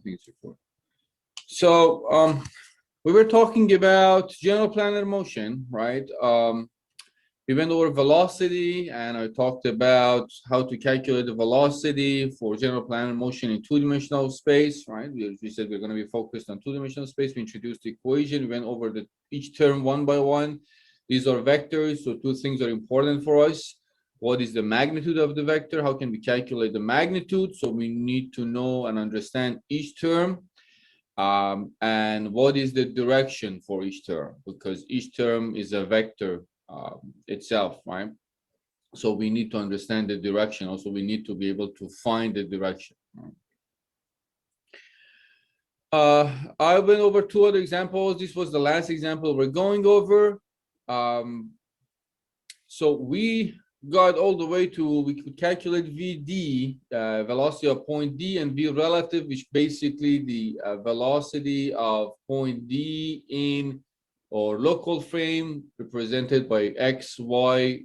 think it's recording. So we were talking about general planar motion, right? We went over velocity, and I talked about how to calculate the velocity for general planar motion in two-dimensional space, right? We said we're going to be focused on two-dimensional space. We introduced the equation. We went over each term one by one. These are vectors, so two things are important for us. What is the magnitude of the vector? How can we calculate the magnitude? So we need to know and understand each term. And what is the direction for each term? Because each term is a vector itself, right? So we need to understand the direction. Also, we need to be able to find the direction. I went over two other examples. This was the last example we're going over. So we got all the way to, we could calculate VD, velocity of point D, and V relative, which basically the velocity of point D in or local frame represented by X, Y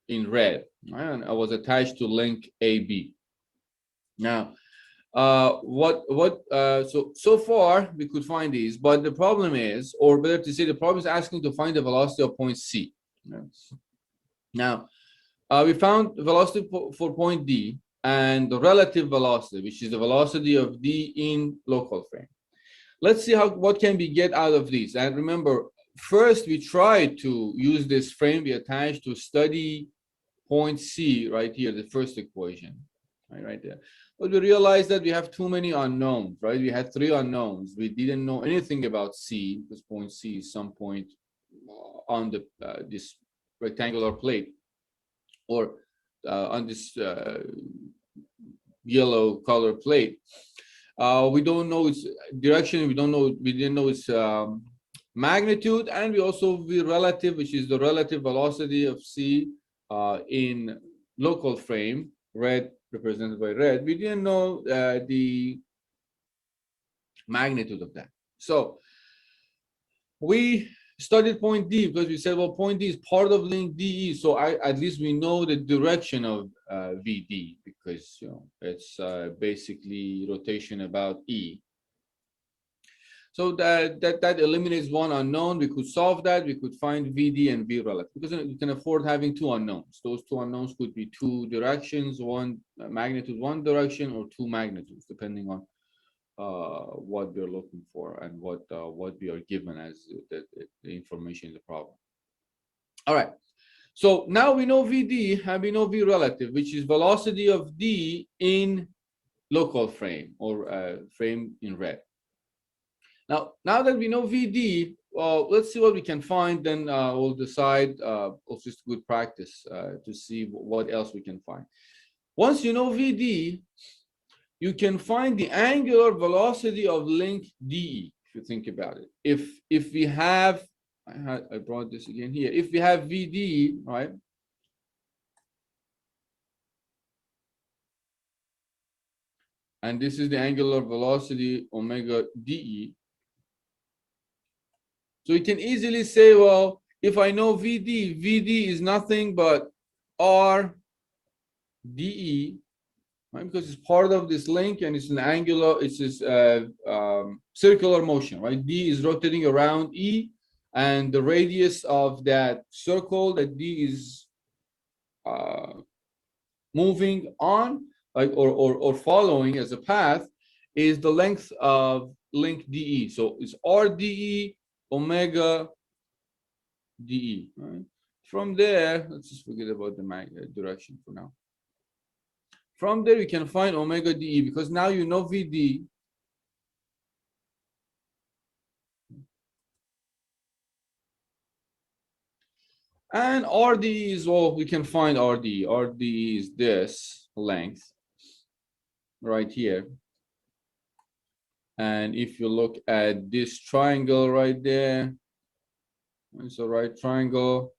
in red, right? And I was attached to link AB. Now, so far we could find these, but the problem is, or better to say, the problem is asking to find the velocity of point C. Now, we found velocity for point D and the relative velocity, which is the velocity of D in local frame. Let's see what can we get out of these. And remember, first we tried to use this frame we attached to study point C right here, the first equation, right there. But we realized that we have too many unknowns, right? We had three unknowns. We didn't know anything about C, because point C is some point on the this rectangular plate, or on this yellow color plate. We don't know its direction. We didn't know its magnitude, and we also the relative, which is the relative velocity of C in local frame, red represented by red. We didn't know the magnitude of that. So we studied point D because we said, well, point D is part of link DE, so at least we know the direction of VD, because it's basically rotation about E. So that eliminates one unknown. We could solve that. We could find VD and V relative, because you can afford having two unknowns. Those two unknowns could be two directions, one magnitude, one direction, or two magnitudes, depending on what we're looking for and what we are given as the information in the problem. All right, so now we know VD and we know V relative, which is velocity of D in local frame, or frame in red. Now that we know VD, let's see what we can find. Then we'll decide. Also, just good practice to see what else we can find. Once you know VD, you can find the angular velocity of link DE, if you think about it. If we have, I brought this again here. If we have VD, right? And this is the angular velocity omega DE. So you can easily say, well, if I know VD is nothing but R DE, right? Because it's part of this link and it's an angular, it's this circular motion, right? D is rotating around E, and the radius of that circle that D is moving on, like or following as a path, is the length of link DE. So it's RDE omega DE, right? From there, let's just forget about the direction for now. From there, we can find omega DE, because now you know VD. And RDE is, well, we can find RDE. RDE is this length right here. And if you look at this triangle right there, it's a right triangle.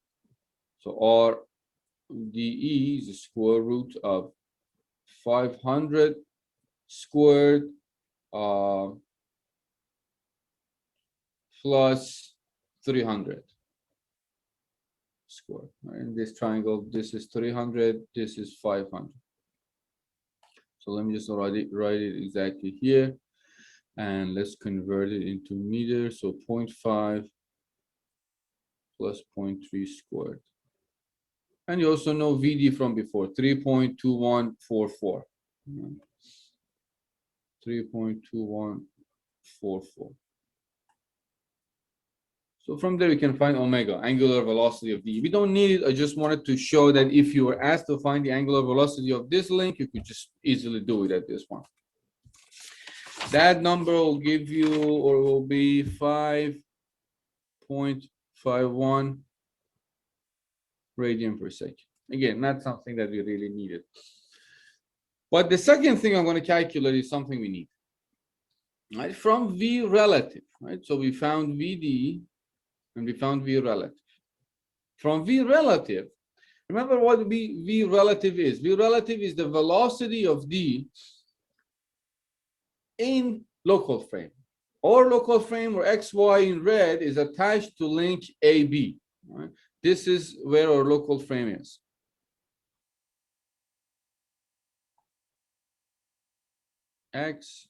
So RDE is the square root of 500 squared plus 300 squared. In this triangle, this is 300, this is 500. So let me just write it exactly here, and let's convert it into meters. So 0.5 plus 0.3 squared. And you also know VD from before, 3.2144. 3.2144. So from there, we can find omega, angular velocity of D. We don't need it. I just wanted to show that if you were asked to find the angular velocity of this link, you could just easily do it at this point. That number will give you, or will be 5.51 radian per second. Again, not something that we really needed. But the second thing I'm going to calculate is something we need. Right? From V relative, right? So we found VD and we found V relative. From V relative, remember what V relative is. V relative is the velocity of D in local frame. Our local frame, or XY in red, is attached to link AB. Right? This is where our local frame is. X,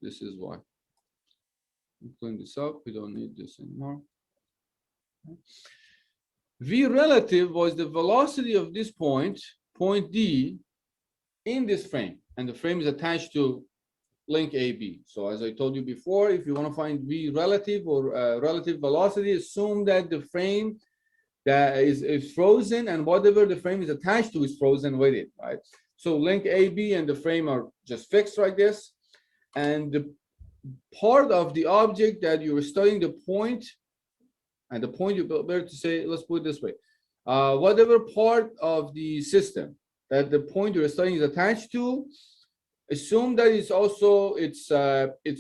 this is Y. Clean this up, we don't need this anymore. V relative was the velocity of this point D, in this frame, and the frame is attached to link AB. So as I told you before, if you want to find V relative or relative velocity, assume that the frame that is frozen, and whatever the frame is attached to is frozen with it, right? So link AB and the frame are just fixed like this, and the part of the object that you're studying, the point, and the point, you better to say, let's put it this way, whatever part of the system that the point you're studying is attached to, assume that it's also it's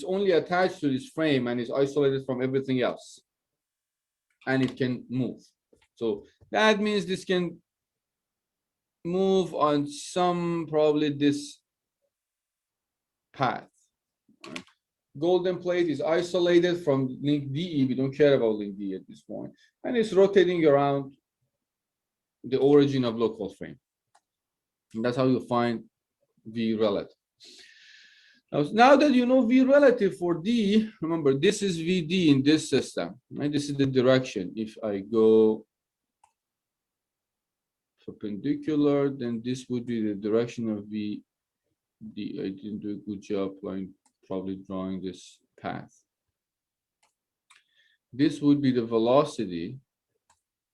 only attached to this frame and is isolated from everything else, and it can move. So that means this can move on some, probably this path. Golden plate is isolated from link DE. We don't care about link DE at this point, and it's rotating around the origin of local frame. And that's how you find V relative. Now that you know V relative for D, remember this is VD in this system, right? This is the direction. If I go perpendicular, then this would be the direction of VD. I didn't do a good job probably drawing this path. This would be the velocity,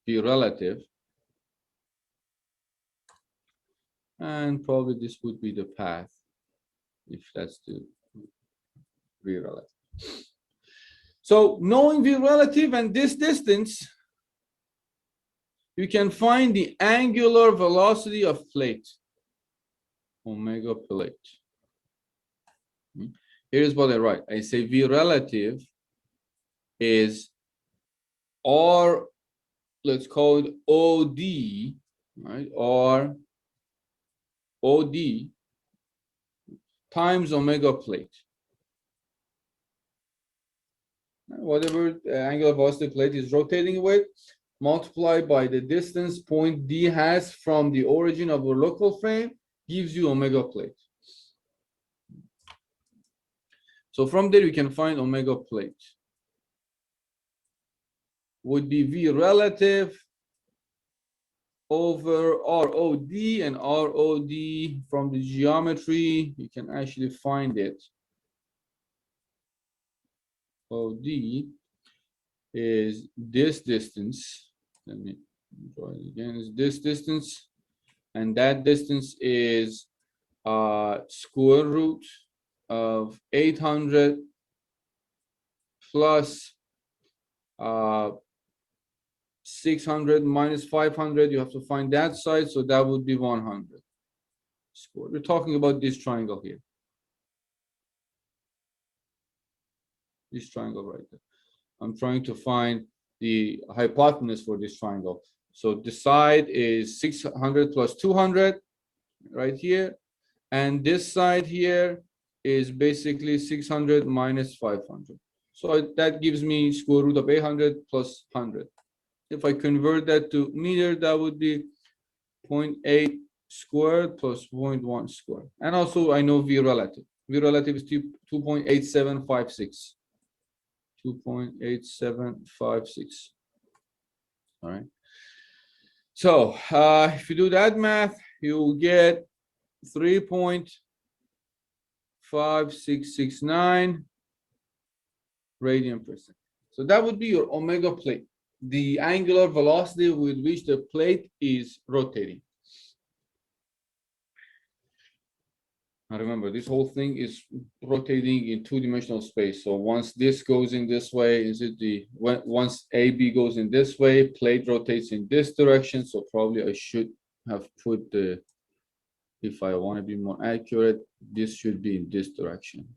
V relative, and probably this would be the path, if that's the V relative. So knowing V relative and this distance, you can find the angular velocity of plate, omega plate. Here's what I write. I say V relative is R, let's call it OD, right? Or OD times omega plate. Whatever angular velocity plate is rotating with, multiplied by the distance point D has from the origin of a local frame, gives you omega plate. So from there you can find omega plate. Would be V relative over ROD, and ROD from the geometry, you can actually find it. OD is this distance. Let me draw it again. Is this distance, and that distance is square root of 800 plus 600 minus 500. You have to find that side, so that would be 100 squared. We're talking about this triangle here. This triangle right there. I'm trying to find the hypotenuse for this triangle. So the side is 600 plus 200 right here. And this side here is basically 600 minus 500. So that gives me square root of 800 plus 100. If I convert that to meter, that would be 0.8 squared plus 0.1 squared. And also I know V relative. V relative is 2.8756. 2.8756. All right. So if you do that math, you'll get 3.5669 radian per second. So that would be your omega plate, the angular velocity with which the plate is rotating. Now remember, this whole thing is rotating in two-dimensional space. So once this goes in this way, once AB goes in this way, plate rotates in this direction. So probably I should have put the, if I want to be more accurate, this should be in this direction.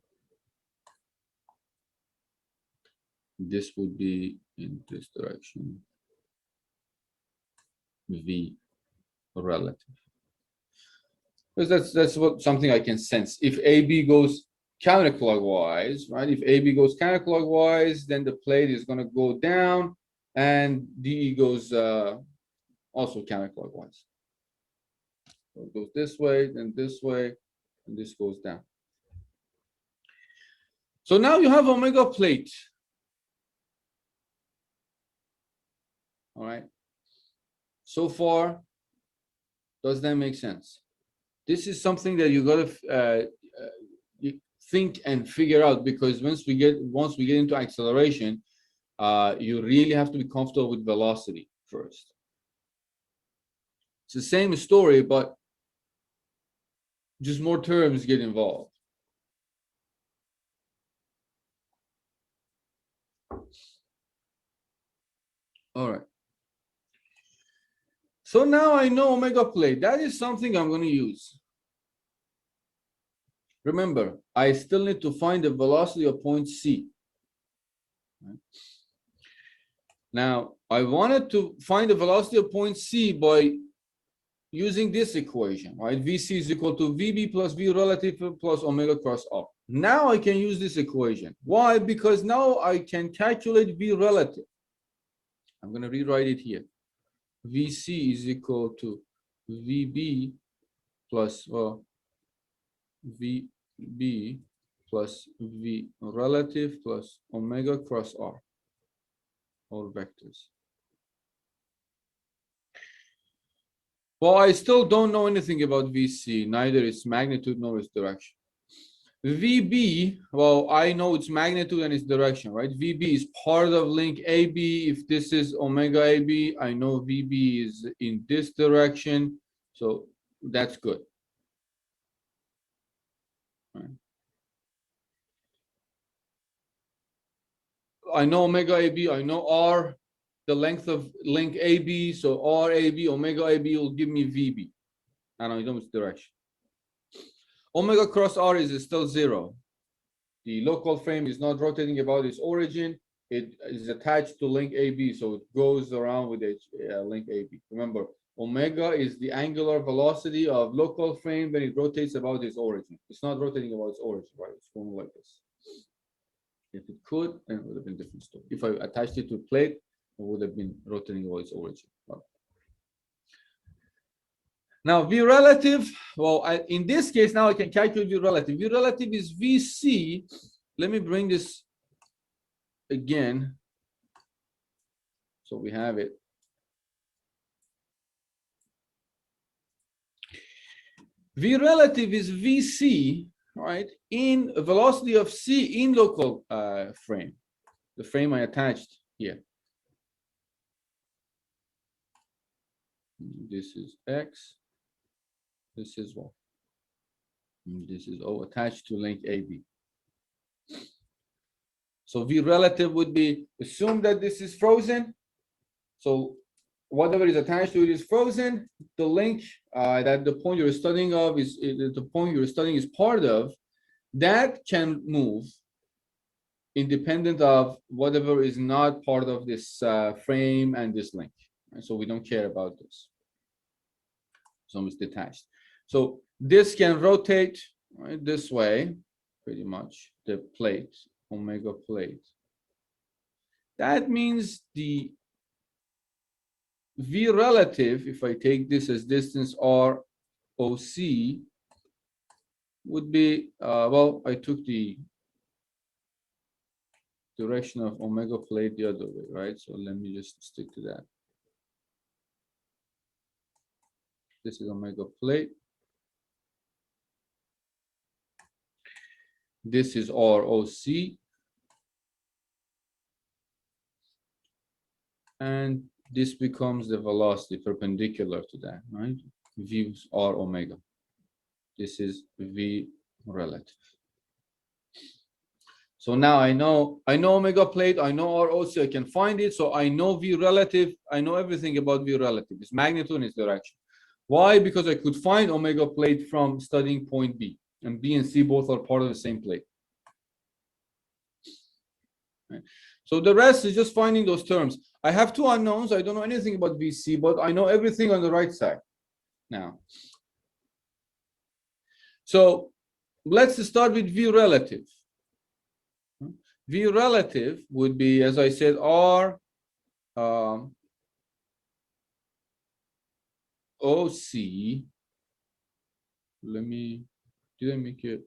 This would be in this direction. V relative. Because that's what something I can sense. If AB goes counterclockwise, right? If AB goes counterclockwise, then the plate is going to go down, and DE goes also counterclockwise. So it goes this way, then this way, and this goes down. So now you have omega plate. All right. So far, does that make sense? This is something that you got to think and figure out, because once we get into acceleration, you really have to be comfortable with velocity first. It's the same story, but just more terms get involved. All right. So now I know omega plate. That is something I'm going to use. Remember, I still need to find the velocity of point C. Right? Now, I wanted to find the velocity of point C by using this equation, right? VC is equal to VB plus V relative plus omega cross R. Now I can use this equation. Why? Because now I can calculate V relative. I'm going to rewrite it here. VC is equal to VB plus VB plus V relative plus omega cross R, all vectors. Well, I still don't know anything about VC, neither its magnitude nor its direction. VB, well, I know its magnitude and its direction, right? VB is part of link AB. If this is omega AB, I know VB is in this direction. So that's good. Right. I know omega AB, I know R, the length of link AB. So R AB, omega AB will give me VB. And I know its direction. Omega cross R is still 0. The local frame is not rotating about its origin. It is attached to link AB, so it goes around with link AB. Remember, omega is the angular velocity of local frame when it rotates about its origin. It's not rotating about its origin, right? It's going like this. If it could, then it would have been a different story. If I attached it to a plate, it would have been rotating about its origin. Now, V relative, well, in this case, now I can calculate V relative. V relative is VC. Let me bring this again. So we have it. V relative is VC, right, in velocity of C in local frame, the frame I attached here. This is X. This is Y. This is O attached to link AB. So V relative would be, assume that this is frozen. So whatever is attached to it is frozen. The link that the point you're studying of is the point you're studying is part of, that can move independent of whatever is not part of this frame and this link. Right? So we don't care about this. So it's detached. So this can rotate right, this way, pretty much, the plate, omega plate. That means the V relative, if I take this as distance R OC would be, well, I took the direction of omega plate the other way, right? So let me just stick to that. This is omega plate. This is ROC. And this becomes the velocity perpendicular to that, right? V R omega. This is V relative. So now I know omega plate, I know ROC, I can find it. So I know V relative, I know everything about V relative, its magnitude and its direction. Why? Because I could find omega plate from studying point B, and B and C both are part of the same plate. Right. So the rest is just finding those terms. I have two unknowns. I don't know anything about VC, but I know everything on the right side now. So let's start with V relative. V relative would be, as I said, R OC. Did I make it?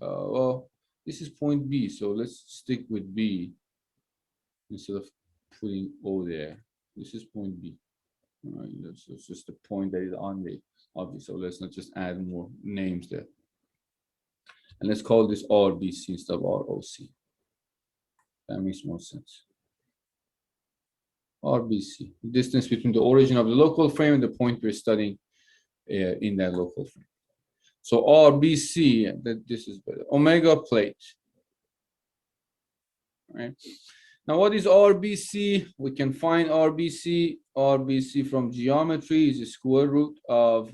Well, this is point B, so let's stick with B instead of putting O there. This is point B. All right, that's just the point that is on the obvious. So let's not just add more names there. And let's call this RBC instead of ROC. That makes more sense. RBC, distance between the origin of the local frame and the point we're studying in that local frame. So RBC, this is better. Omega plate. Right. Now, what is RBC? We can find RBC. RBC from geometry is the square root of,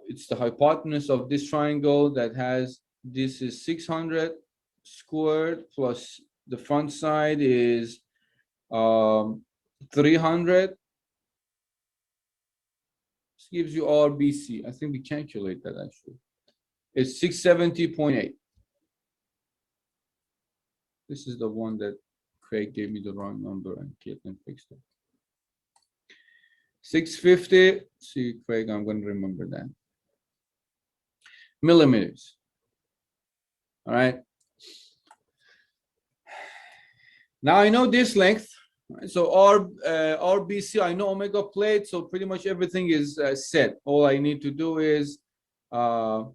it's the hypotenuse of this triangle that has, this is 600 squared plus the front side is 300. This gives you RBC. I think we calculate that actually. It's 670.8. This is the one that Craig gave me the wrong number and Caitlin fixed it. 650. See, Craig, I'm going to remember that. Millimeters. All right. Now I know this length. Right? So RBC, I know omega plate. So pretty much everything is set. All I need to do is, so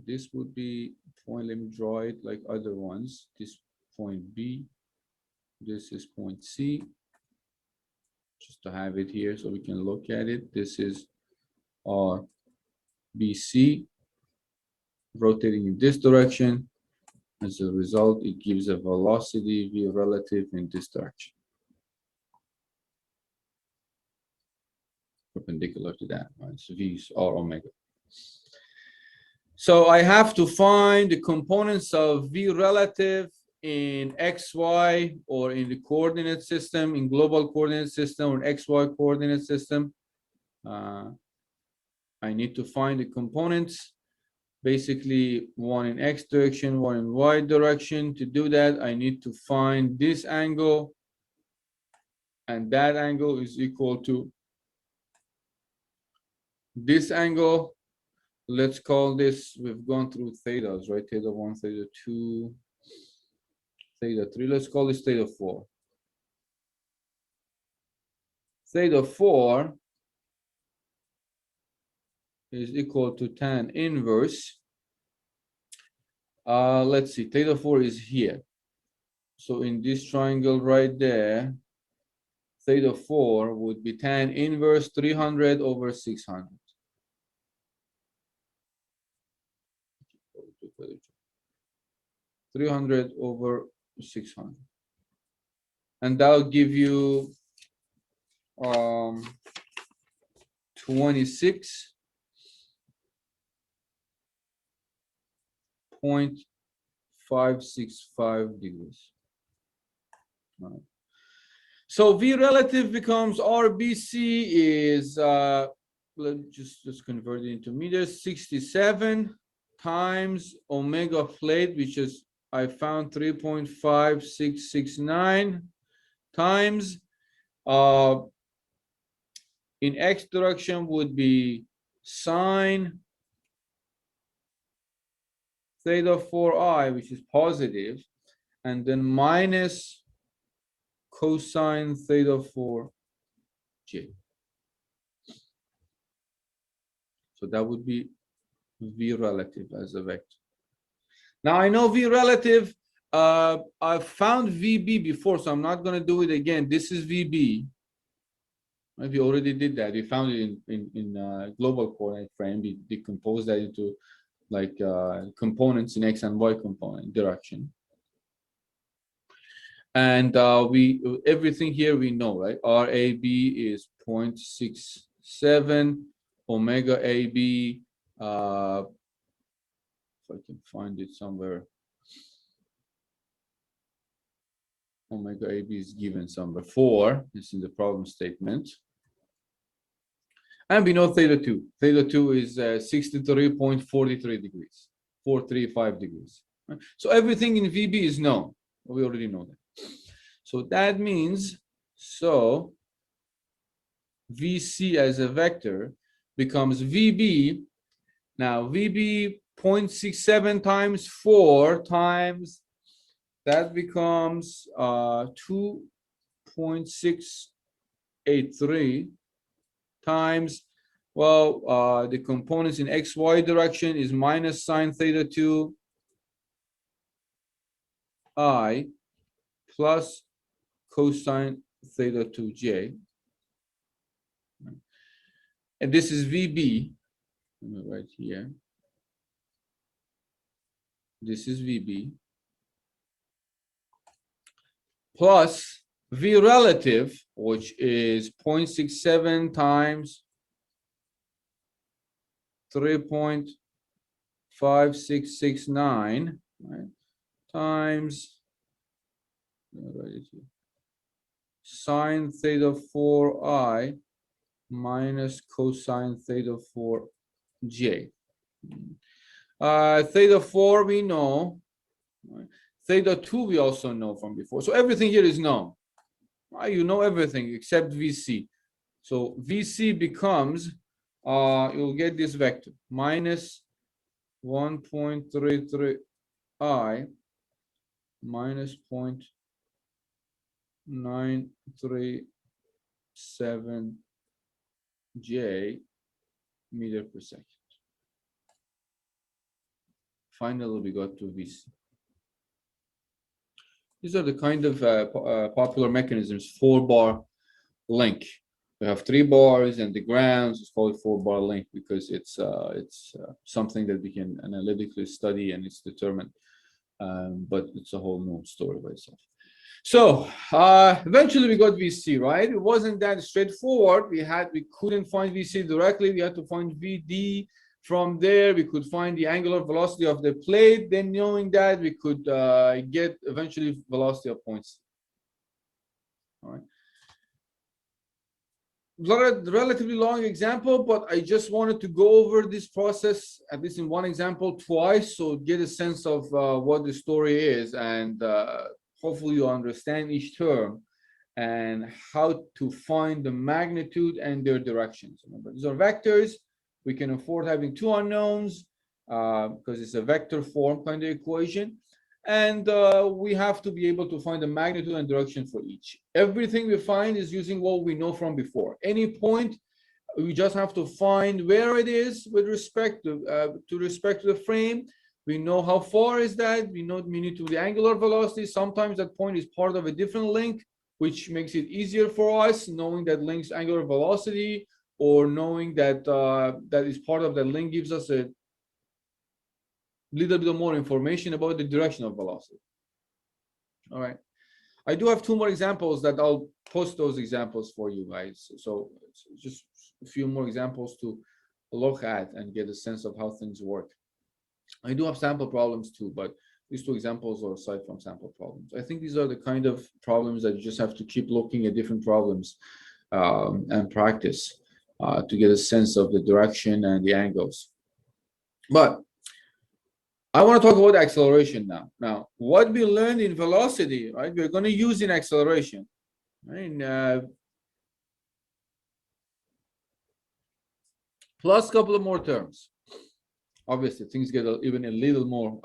this would be point, let me draw it like other ones. This point B, this is point C, just to have it here so we can look at it. This is RBC, rotating in this direction. As a result, it gives a velocity V relative in this direction, perpendicular to that, right? So V is R omega. So I have to find the components of V relative in XY or in the coordinate system, in global coordinate system or XY coordinate system. I need to find the components, basically one in X direction, one in Y direction. To do that, I need to find this angle, and that angle is equal to this angle. Let's call this, we've gone through thetas, right? Theta 1, theta 2, theta 3. Let's call this theta 4. Theta 4 is equal to tan inverse. Let's see, theta 4 is here. So in this triangle right there, theta 4 would be tan inverse 300 over 600. $300 over 600, and that'll give you 26.565 degrees. Right. So V relative becomes RBC is let's just convert it into meters. 67 times omega plate, which is I found 3.5669 times in x direction would be sine theta 4I, which is positive, and then minus cosine theta 4j. So that would be v relative as a vector. Now I know v relative, I've found VB before, so I'm not going to do it again. This is VB. We already did that. We found it in global coordinate frame. We decomposed that into like components in x and y component direction. And everything here we know, right? RAB is 0.67, omega AB, if I can find it somewhere. Omega AB is given somewhere 4. This is in the problem statement. And we know theta 2. Theta 2 is 63.43 degrees, 435 degrees. Right? So everything in VB is known. We already know that. So that means, so VC as a vector becomes VB. Now VB 0.67 times 4 times, that becomes 2.683 times, well, the components in xy direction is minus sine theta 2 I plus cosine theta 2j. And this is VB. Let me write here. This is VB. Plus V relative, which is 0.67 times 3.5669, right, times sine theta 4I minus cosine theta 4j. Theta 4 we know. Right? Theta 2 we also know from before. So everything here is known. Right? You know everything except VC. So VC becomes, you'll get this vector, minus 1.33 I minus 0.937 J meter per second. Finally, we got to VC. These are the kind of popular mechanisms, 4-bar link. We have 3 bars and the grounds is called 4-bar link because it's something that we can analytically study and it's determined. But it's a whole new story by itself. So eventually we got VC, right? It wasn't that straightforward. We couldn't find VC directly. We had to find VD. From there, we could find the angular velocity of the plate. Then knowing that, we could get eventually velocity of points. All right. Relatively long example, but I just wanted to go over this process, at least in one example, twice, so get a sense of what the story is, and hopefully you understand each term and how to find the magnitude and their directions. Remember, these are vectors. We can afford having 2 unknowns because it's a vector form kind of equation. And we have to be able to find the magnitude and direction for each. Everything we find is using what we know from before. Any point, we just have to find where it is with respect to the frame. We know how far is that. We know we need to the angular velocity. Sometimes that point is part of a different link, which makes it easier for us, knowing that link's angular velocity, or knowing that that is part of that link gives us a little bit more information about the direction of velocity. All right. I do have 2 more examples that I'll post those examples for you guys. So just a few more examples to look at and get a sense of how things work. I do have sample problems too, but these 2 examples are aside from sample problems. I think these are the kind of problems that you just have to keep looking at different problems and practice to get a sense of the direction and the angles. But I want to talk about acceleration now. Now, what we learned in velocity, right, we're going to use in acceleration. Right? plus a couple of more terms. Obviously, things get even a little more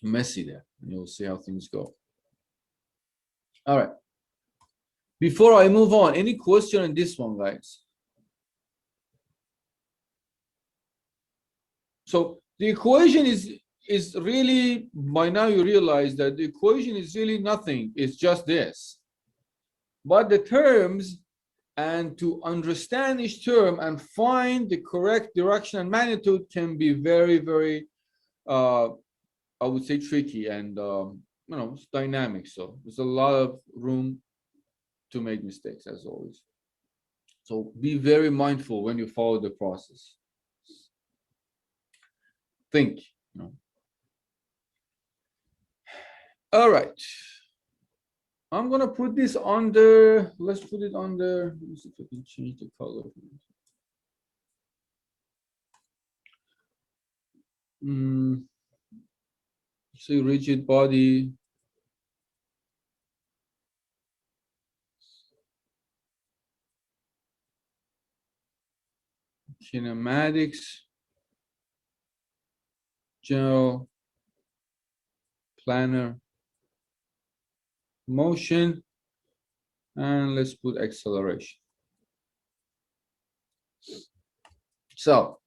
messy there. And you'll see how things go. All right. Before I move on, any question on this one, guys? So the equation is really, by now you realize that the equation is really nothing. It's just this. But the terms, and to understand each term and find the correct direction and magnitude can be very, very, I would say, tricky and it's dynamic. So there's a lot of room to make mistakes, as always. So be very mindful when you follow the process. Think. All right. I'm gonna put this under. Let's put it under. Let me see if I can change the color. So rigid body. Kinematics. General planar motion, and let's put acceleration. So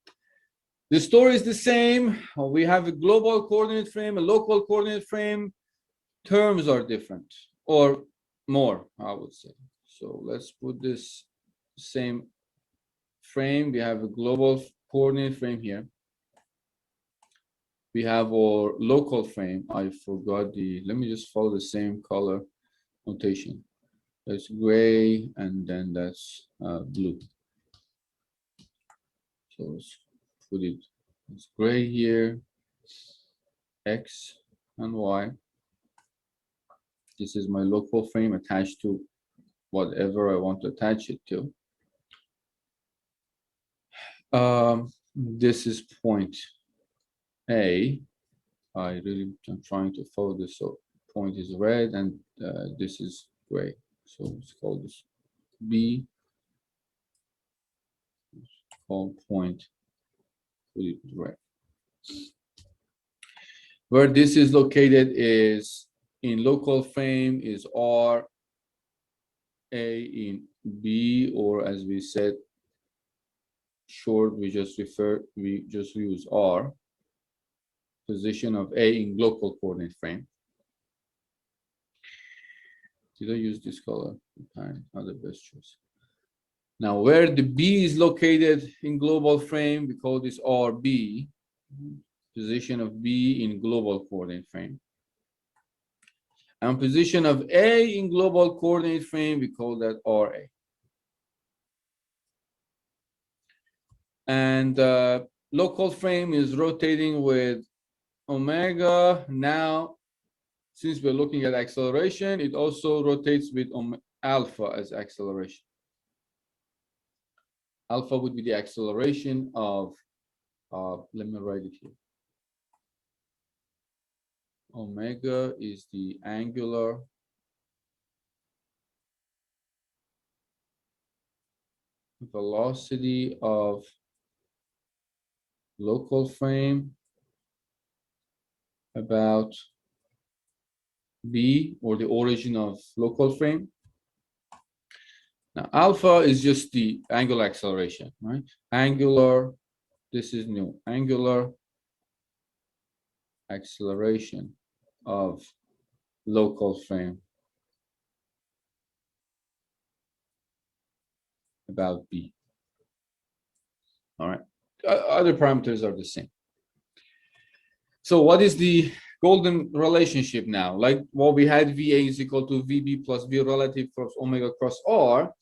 the story is the same. We have a global coordinate frame, a local coordinate frame. Terms are different, or more, I would say. So let's put this same frame. We have a global coordinate frame here. We have our local frame. I forgot let me just follow the same color notation. That's gray, and then that's blue. So let's put it, it's gray here, X and Y. This is my local frame attached to whatever I want to attach it to. This is point A. I'm trying to follow this. So point is red, and this is gray. So let's call this B. Let's call point, put it red. Where this is located is in local frame is R, A in B, or as we said, short, we just use R. Position of A in local coordinate frame. Did I use this color? Not the best choice. Now, where the B is located in global frame, we call this RB. Position of B in global coordinate frame. And position of A in global coordinate frame, we call that RA. And local frame is rotating with omega. Now, since we're looking at acceleration, it also rotates with alpha as acceleration. Alpha would be the acceleration of, let me write it here. Omega is the angular velocity of local frame about B, or the origin of local frame. Now, alpha is just the angular acceleration, right? Angular, this is new, angular acceleration of local frame about B. All right, other parameters are the same. So what is the golden relationship now? Like what we had, VA is equal to VB plus V relative plus omega cross R.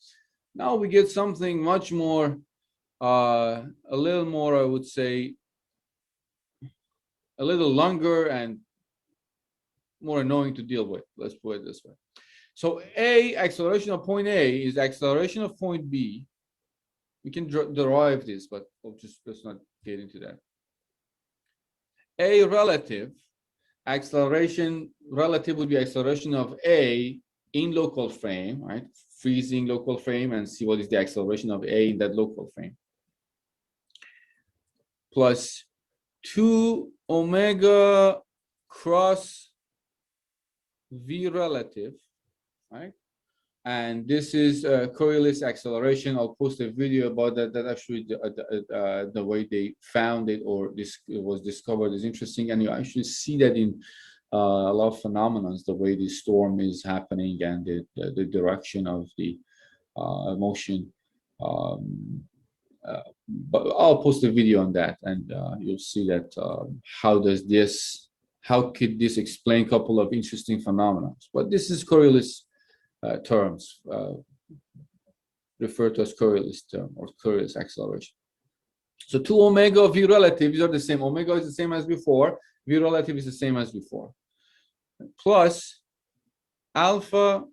Now we get something much more, a little more, I would say, a little longer and more annoying to deal with. Let's put it this way. So A, acceleration of point A is acceleration of point B. We can derive this, but let's not get into that. A relative, acceleration relative would be acceleration of A in local frame, right? Freezing local frame and see what is the acceleration of A in that local frame. plus 2 omega cross V relative, right? And this is Coriolis acceleration. I'll post a video about that. That actually the way they found it or this it was discovered is interesting, and you actually see that in a lot of phenomena, the way the storm is happening and the direction of the motion. But I'll post a video on that, and you'll see that how could this explain a couple of interesting phenomena. But this is Coriolis terms, referred to as Coriolis term or Coriolis acceleration. So 2 omega V relative, these are the same. Omega is the same as before. V relative is the same as before. Plus alpha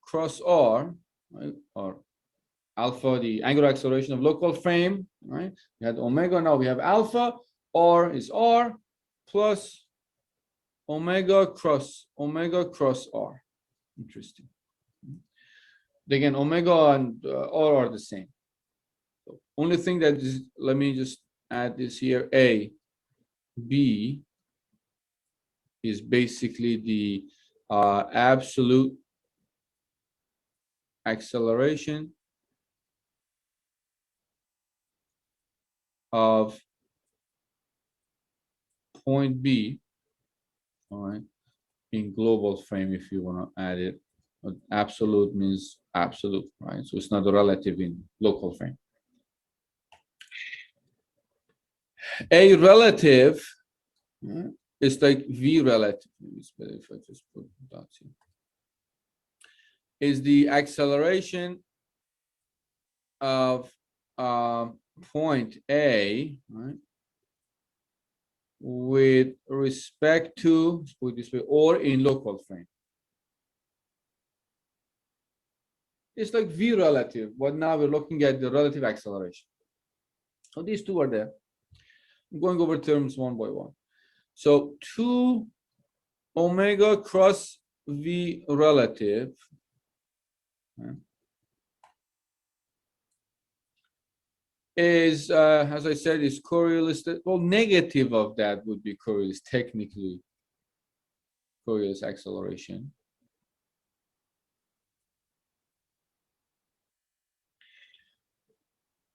cross R, right? Or alpha, the angular acceleration of local frame, right? We had omega, now we have alpha. R is R plus omega cross R. Interesting. Again, omega and R are the same. So only thing that is, let me just add this here. A, B is basically the absolute acceleration of point B, all right, in global frame, if you want to add it. But absolute means absolute, right? So it's not a relative in local frame. A relative is like V relative. It's better if I just put dots here. Is the acceleration of point A, right, with respect to, let's put it this way, or in local frame. It's like V relative, but now we're looking at the relative acceleration. So these two are there. I'm going over terms one by one. So 2 omega cross V relative, right, is, as I said, is Coriolis. Well, negative of that would be Coriolis, technically Coriolis acceleration.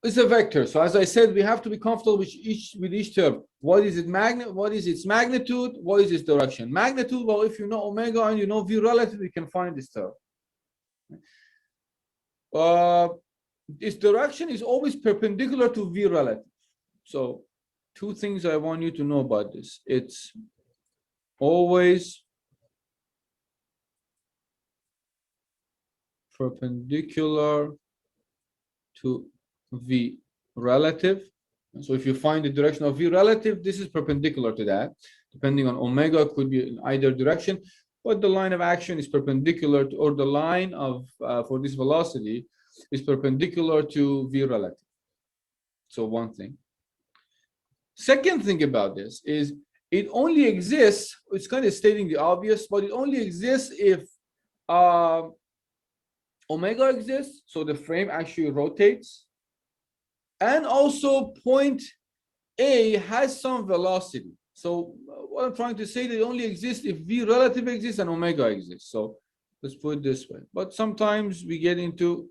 It's a vector. So as I said, we have to be comfortable with each term. What is it what is its magnitude? What is its direction? Magnitude, well, if you know omega and you know V relative, you can find this term. Its direction is always perpendicular to V relative. So two things I want you to know about this. It's always perpendicular to V relative. So if you find the direction of V relative, this is perpendicular to that. Depending on omega, it could be in either direction, but the line of action is perpendicular to, or the line of for this velocity is perpendicular to V relative. So one thing. Second thing about this is it only exists, it's kind of stating the obvious, but it only exists if omega exists, so the frame actually rotates, and also point A has some velocity. So what I'm trying to say, they only exist if V relative exists and omega exists. So let's put it this way. But sometimes we get into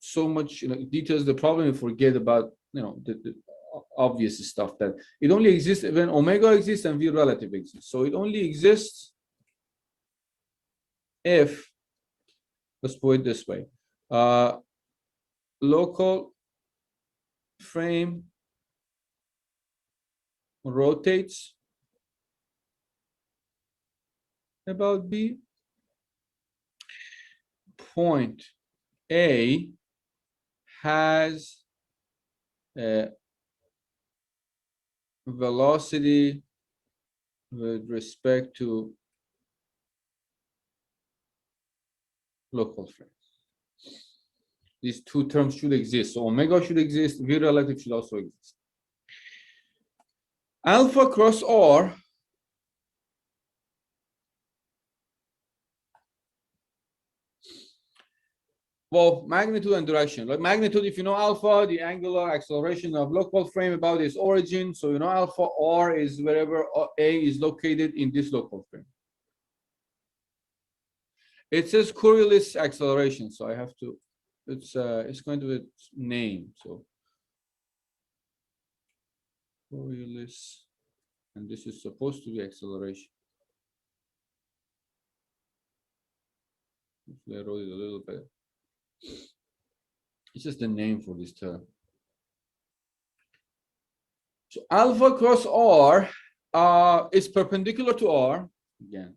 so much details of the problem, we forget about the obvious stuff, that it only exists when omega exists and V relative exists. So it only exists if, let's put it this way, local frame rotates about B, point A has a velocity with respect to local frame. These two terms should exist. So omega should exist, V relative should also exist. Alpha cross R Well, magnitude and direction. Like magnitude, if you know alpha, the angular acceleration of local frame about its origin. So you know alpha, r is wherever a is located in this local frame. It says Coriolis acceleration, so I have to. It's going to be its name. So Coriolis, and this is supposed to be acceleration. Hopefully I wrote it a little better. It's just the name for this term. So alpha cross r is perpendicular to r. Again,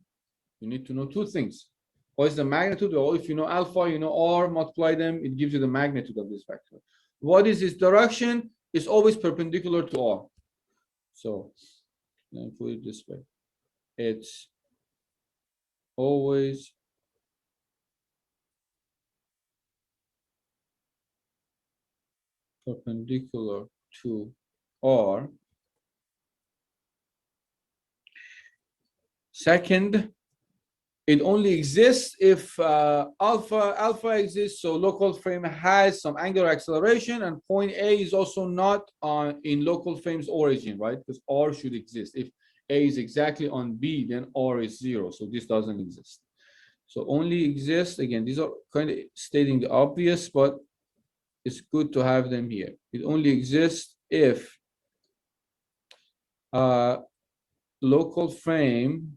you need to know two things. What is the magnitude? Or if you know alpha, you know r, multiply them, it gives you the magnitude of this vector. What is its direction? It's always perpendicular to r. So let me put it this way. It's always perpendicular to r. Second, it only exists if alpha exists, so local frame has some angular acceleration, and point A is also not in local frame's origin, right? Because R should exist. If A is exactly on B, then R is 0, so this doesn't exist. So only exists, again, these are kind of stating the obvious, but it's good to have them here. It only exists if local frame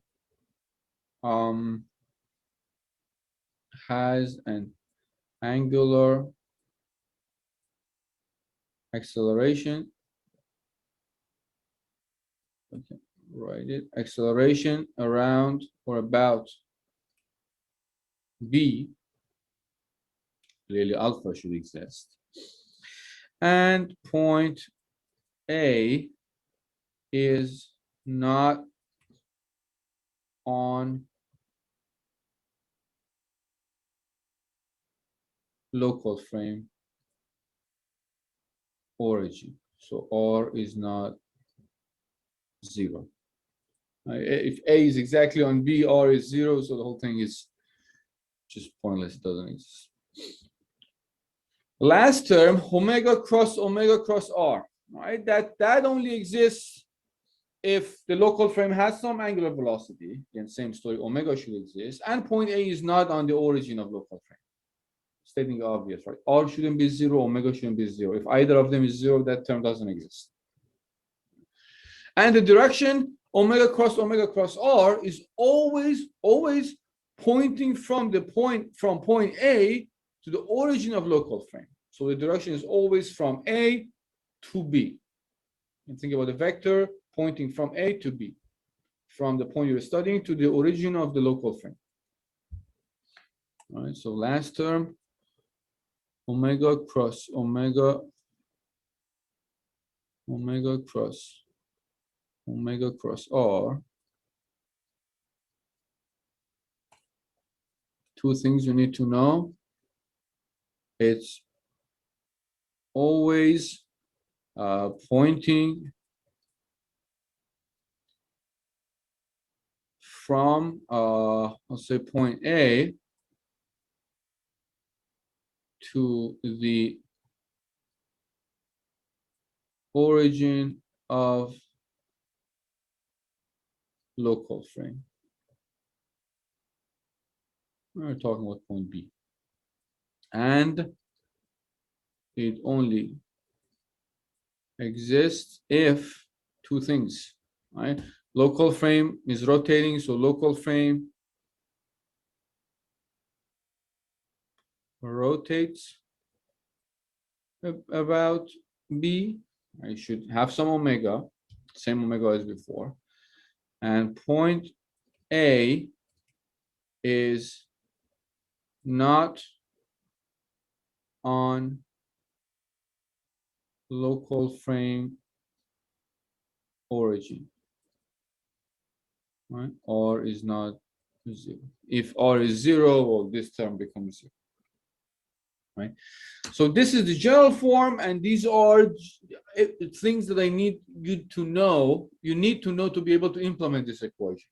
has an angular acceleration. Okay, write it. Acceleration around or about B. Clearly, alpha should exist. And point A is not on local frame origin. So R is not 0. If A is exactly on B, R is 0, so the whole thing is just pointless, it doesn't exist. Last term, omega cross R, right? That only exists if the local frame has some angular velocity. Again, same story, omega should exist, and point A is not on the origin of local frame. Stating the obvious, right? R shouldn't be 0, omega shouldn't be 0. If either of them is 0, that term doesn't exist. And the direction, omega cross R, is always pointing from point A to the origin of local frame. So the direction is always from A to B. And think about the vector pointing from A to B, from the point you're studying to the origin of the local frame. All right, so last term, omega cross R. Two things you need to know. It's always pointing from, let's say, point A to the origin of local frame. We're talking about point B. And it only exists if two things, right? Local frame is rotating, so local frame rotates about B. I should have some omega, same omega as before. And point A is not on local frame origin, right? R is not 0. If R is 0, well, this term becomes 0, right? So this is the general form, and these are things that I need you to know. You need to know to be able to implement this equation,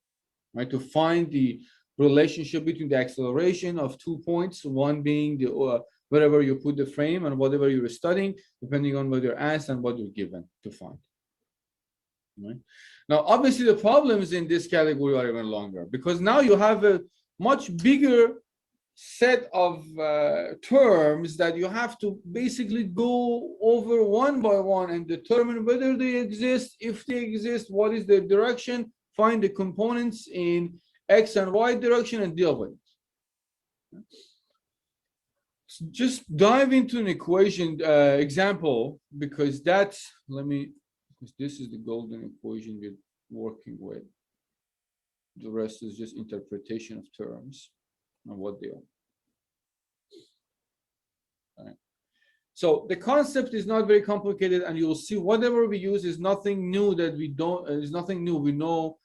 right? To find the relationship between the acceleration of 2 points, one being the wherever you put the frame and whatever you're studying, depending on what you're asked and what you're given to find. Right? Now, obviously, the problems in this category are even longer because now you have a much bigger set of terms that you have to basically go over one by one and determine whether they exist, if they exist, what is their direction, find the components in X and Y direction and deal with it. So just dive into an equation example because that's, because this is the golden equation we're working with. The rest is just interpretation of terms and what they are. Right. So the concept is not very complicated, and you'll see whatever we use is nothing new that we don't. Is nothing new. We know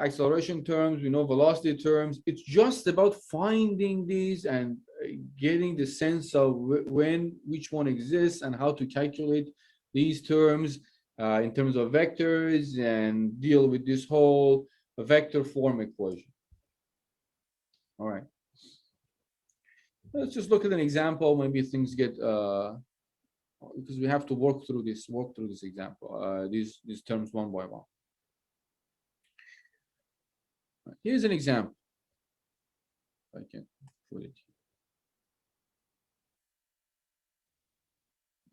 acceleration terms, we know velocity terms. It's just about finding these and getting the sense of when which one exists and how to calculate these terms in terms of vectors and deal with this whole vector form equation. All right. Let's just look at an example. Maybe things get because we have to work through this example, these terms one by one. Right. Here's an example. I can put it here.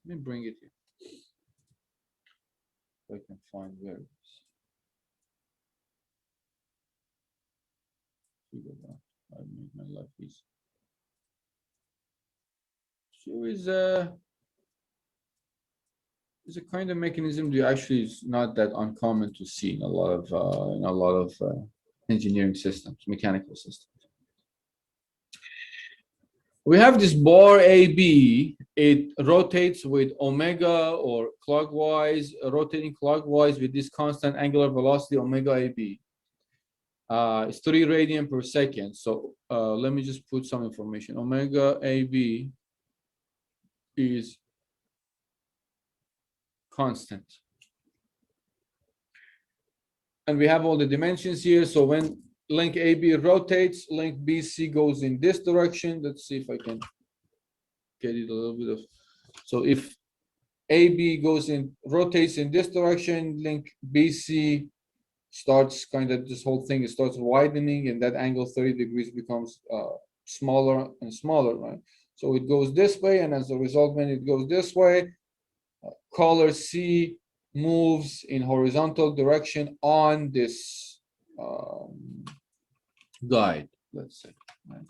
Let me bring it here. If I can find where it is. I make my life easy. So is a kind of mechanism that actually is not that uncommon to see in a lot of engineering systems, mechanical systems. We have this bar AB. It rotates with omega or clockwise, rotating clockwise with this constant angular velocity omega AB. It's 3 radian per second. So let me just put some information. Omega AB is constant. And we have all the dimensions here. So when link AB rotates, link BC goes in this direction. Let's see if I can get it a little bit of. So if AB rotates in this direction, link BC starts kind of this whole thing, it starts widening, and that angle 30 degrees becomes smaller and smaller, right? So it goes this way, and as a result, when it goes this way, color C moves in horizontal direction on this guide, let's say. Right?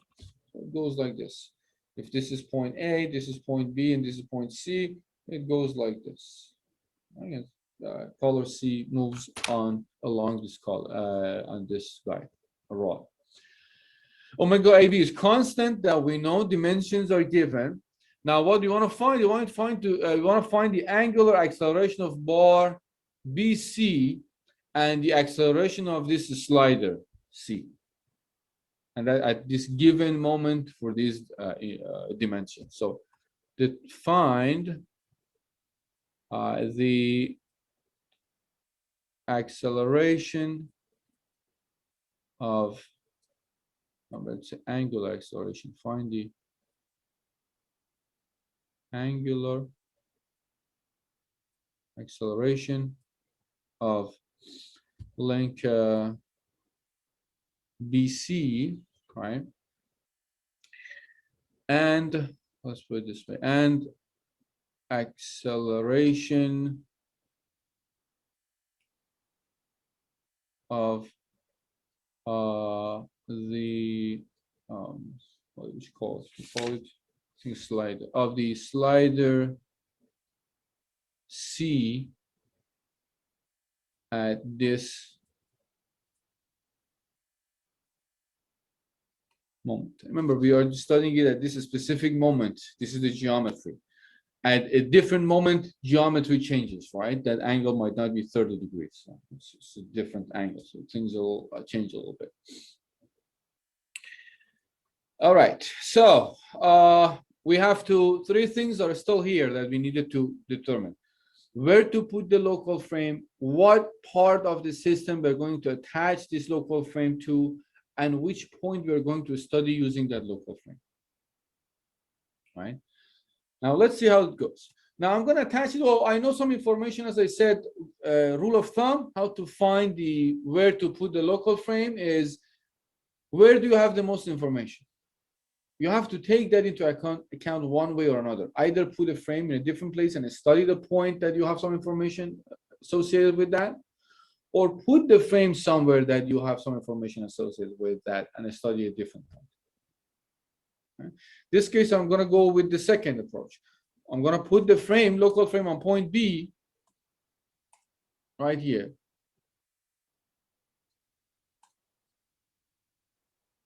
So it goes like this. If this is point A, this is point B, and this is point C, it goes like this. Again, color C moves along this color on this guide, a rod. Omega AB is constant that we know dimensions are given. Now, what do you want to find? You want to find the angular acceleration of bar BC and the acceleration of this slider C, and that at this given moment for these dimensions. So, to find the acceleration of, let's say, angular acceleration. Find the angular acceleration of link BC, right? And let's put it this way, and acceleration of the what do we call it? We call it, I think, slider, of the slider C at this moment. Remember, we are studying it at this specific moment. This is the geometry. At a different moment, geometry changes, right? That angle might not be 30 degrees. So it's a different angle, so things will change a little bit. All right, so we have three things are still here that we needed to determine. Where to put the local frame, what part of the system we're going to attach this local frame to, and which point we are going to study using that local frame. Right? Now let's see how it goes. Now I'm going to attach it. Well, I know some information, as I said, rule of thumb, how to find the where to put the local frame is where do you have the most information? You have to take that into account one way or another. Either put a frame in a different place and study the point that you have some information associated with that, or put the frame somewhere that you have some information associated with that and study a different point. Okay. This case, I'm going to go with the second approach. I'm going to put the frame, local frame on point B right here.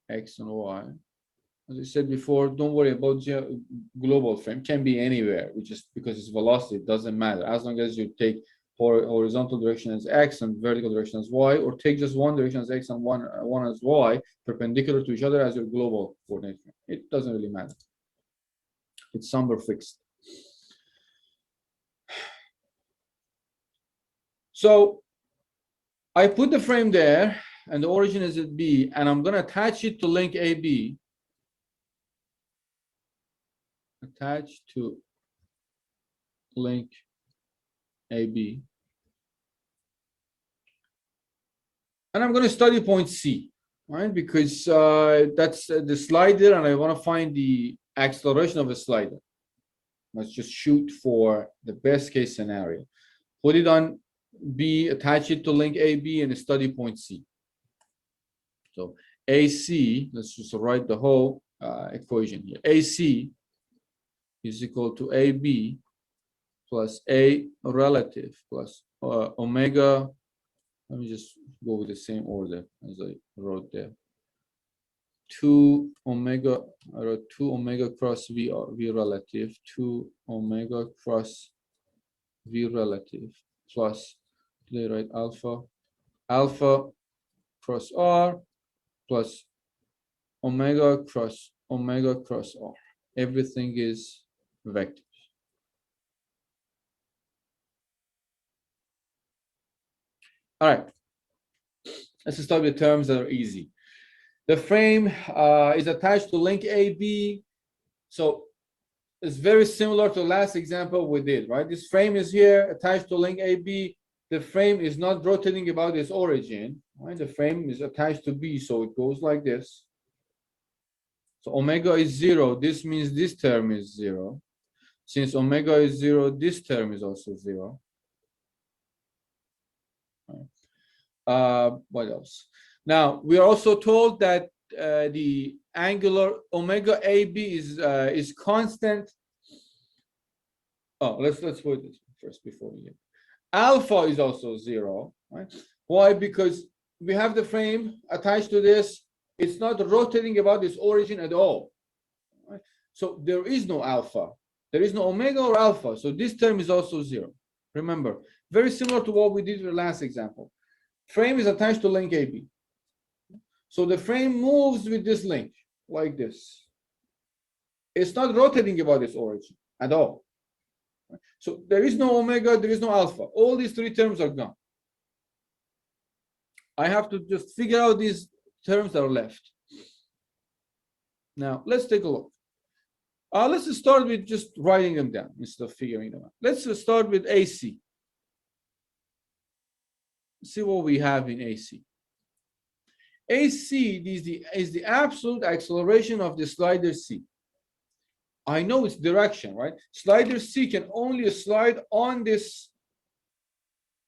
X and Y. As I said before, don't worry about global frame. Can be anywhere, which is because it's velocity, it doesn't matter. As long as you take horizontal direction as X and vertical direction as Y, or take just one direction as X and one as Y, perpendicular to each other as your global coordinate frame. It doesn't really matter. It's somewhere fixed. So I put the frame there, and the origin is at B, and I'm going to attach it to link AB. Attach to link AB. And I'm going to study point C, right? Because that's the slider, and I want to find the acceleration of a slider. Let's just shoot for the best case scenario. Put it on B, attach it to link AB, and study point C. So AC, let's just write the whole equation here. AC is equal to AB plus A relative plus omega. Let me just go with the same order as I wrote there. 2 omega, I wrote 2 omega cross V relative, 2 omega cross V relative plus, did I write alpha? Alpha cross R plus omega cross R. Everything is vectors. All right, let's start with terms that are easy. The frame is attached to link AB. So it's very similar to the last example we did, right? This frame is here attached to link AB. The frame is not rotating about its origin, right? The frame is attached to B, so it goes like this. So omega is 0. This means this term is 0. Since omega is 0, this term is also 0. What else? Now, we are also told that the angular omega AB is constant. Oh, let's put this first before we get. Alpha is also 0, right? Why? Because we have the frame attached to this. It's not rotating about its origin at all. Right? So there is no alpha. There is no omega or alpha. So this term is also 0. Remember, very similar to what we did in the last example. Frame is attached to link AB. So the frame moves with this link like this. It's not rotating about its origin at all. So there is no omega, there is no alpha. All these three terms are gone. I have to just figure out these terms that are left. Now, let's take a look. Let's start with just writing them down instead of figuring them out. Let's start with AC. See what we have in AC. AC is the absolute acceleration of the slider C. I know its direction, right? Slider C can only slide on this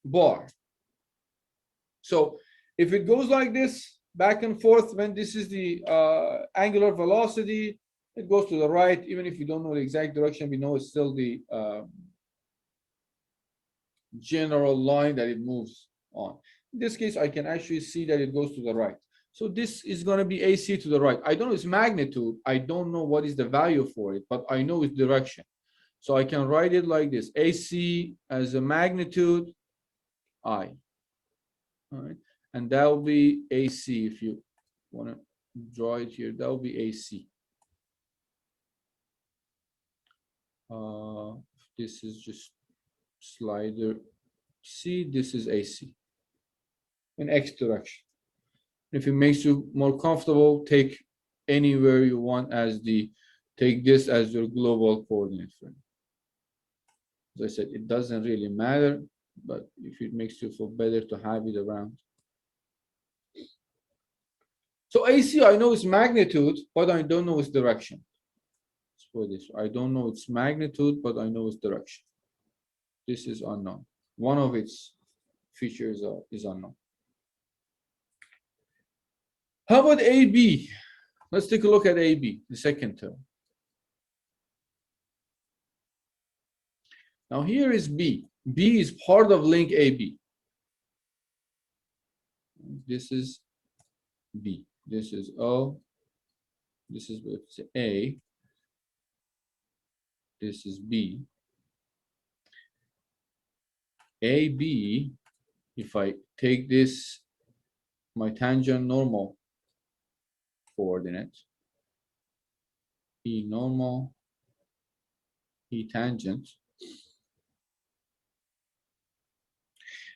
bar. So if it goes like this, back and forth, when this is the angular velocity, it goes to the right. Even if we don't know the exact direction, we know it's still the general line that it moves on. In this case, I can actually see that it goes to the right. So this is going to be AC to the right. I don't know its magnitude. I don't know what is the value for it, but I know its direction. So I can write it like this. AC as a magnitude, I. All right. And that will be AC. If you want to draw it here, that will be AC. This is just slider C. This is AC in X direction. If it makes you more comfortable, take anywhere you want as take this as your global coordinate frame. As I said, it doesn't really matter, but if it makes you feel better to have it around. So AC, I know its magnitude, but I don't know its direction. Let's put this. I don't know its magnitude, but I know its direction. This is unknown. One of its features is unknown. How about AB? Let's take a look at AB, the second term. Now here is B. B is part of link AB. This is B. This is O. This is A. This is B. AB, if I take this, my tangent normal coordinate, E normal, E tangent.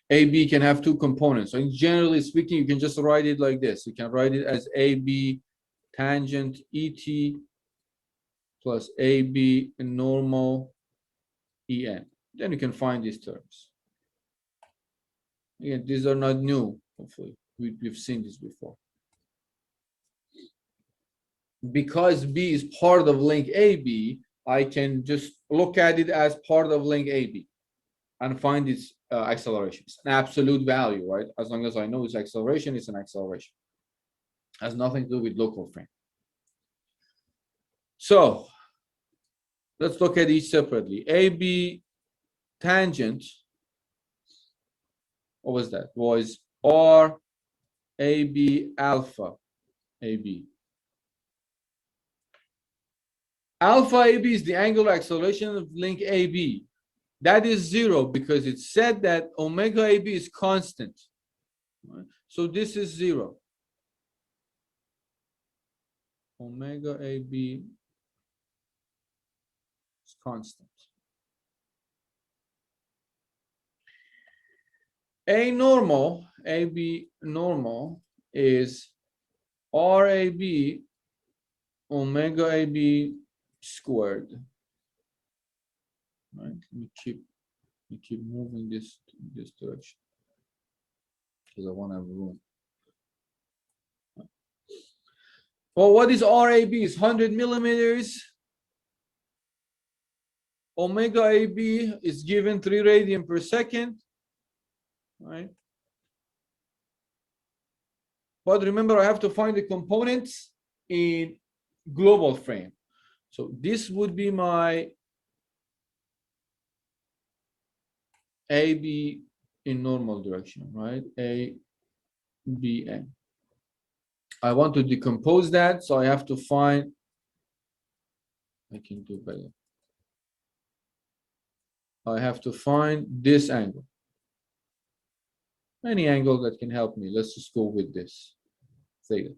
AB can have two components. So generally speaking, you can just write it like this. You can write it as AB tangent ET plus AB normal EN. Then you can find these terms. Again, these are not new, hopefully. We've seen this before. Because B is part of link AB, I can just look at it as part of link AB and find its acceleration. It's an absolute value, right? As long as I know its acceleration, it's an acceleration. Has nothing to do with local frame. So let's look at each separately. AB tangent, what was that? Was R AB alpha AB. Alpha AB is the angular acceleration of link AB. That is 0 because it said that omega AB is constant. Right? So this is 0. Omega AB is constant. A normal, AB normal is RAB omega AB squared. Right? Let me keep moving this direction because I want to have room. Well, what is RAB? Is 100 millimeters. Omega AB is given 3 radian per second. Right? But remember, I have to find the components in global frame. So this would be my AB in normal direction, right? ABN. I want to decompose that, so I have to find, I can do better. I have to find this angle. Any angle that can help me. Let's just go with this, theta.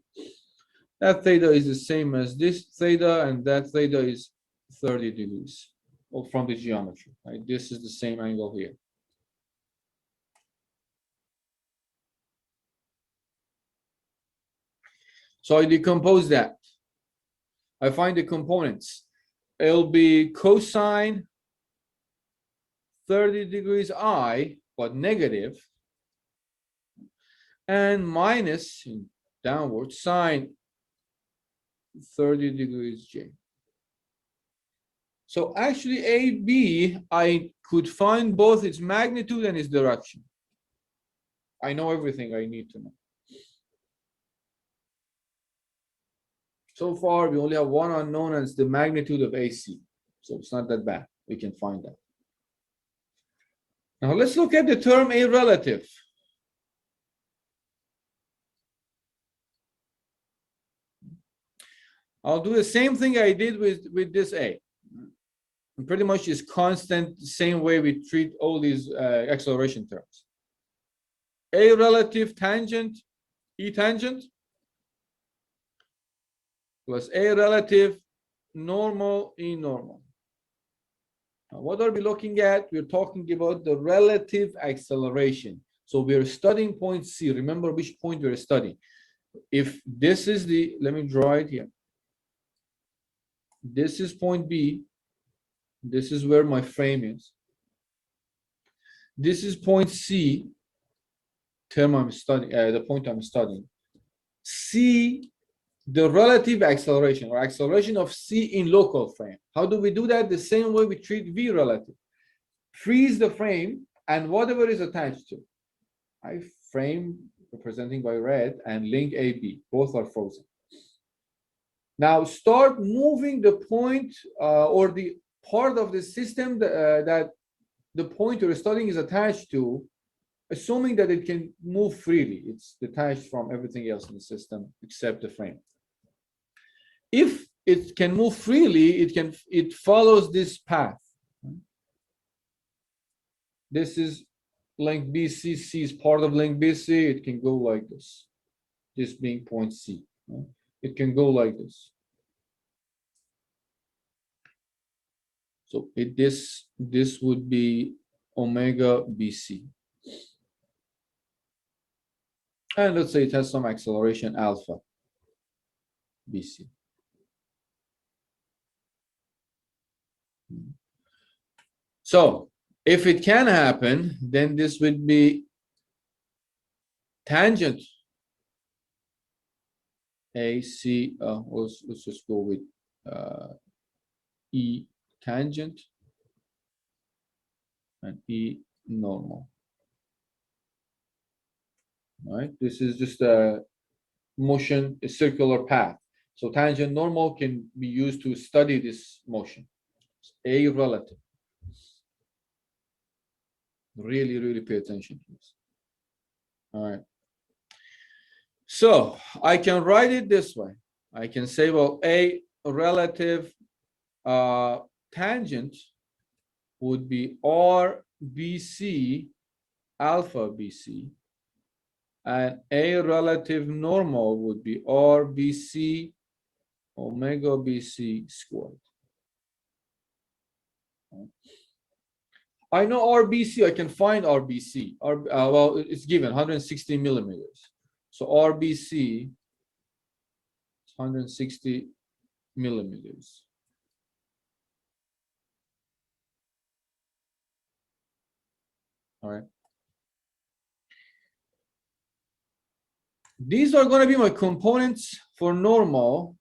That theta is the same as this theta, and that theta is 30 degrees from the geometry, right? This is the same angle here. So I decompose that. I find the components. It'll be cosine 30 degrees I, but negative, and minus downward sine 30 degrees J. So actually AB, I could find both its magnitude and its direction. I know everything I need to know. So far, we only have one unknown, and it's the magnitude of AC. So it's not that bad. We can find that. Now let's look at the term A relative. I'll do the same thing I did with this A. And pretty much is constant, the same way we treat all these acceleration terms. A relative tangent, E tangent, plus A relative normal, E normal. Now, what are we looking at? We're talking about the relative acceleration. So we're studying point C. Remember which point we're studying. if this is the, let me draw it here. This is point B. This is where my frame is. This is point C, term I'm studying, the point I'm studying. C, the relative acceleration or acceleration of C in local frame. How do we do that? The same way we treat V relative. Freeze the frame and whatever is attached to. I frame representing by red and link AB. Both are frozen. Now start moving the point or the part of the system that the point you're studying is attached to, assuming that it can move freely. It's detached from everything else in the system except the frame. If it can move freely, it follows this path. This is link BC. C is part of link BC. It can go like this. This being point C. It can go like this. So this would be omega BC. And let's say it has some acceleration alpha BC. So if it can happen, then this would be tangent AC. Let's just go with E tangent and E normal. All right, this is just a motion, a circular path. So tangent normal can be used to study this motion. It's A relative. Really, really pay attention to this. All right. So I can write it this way. I can say, well, A relative tangent would be RBC alpha BC, and A relative normal would be RBC omega BC squared. I know RBC, I can find RBC. Well, it's given 160 millimeters. So RBC is 160 millimeters. All right. These are going to be my components for normal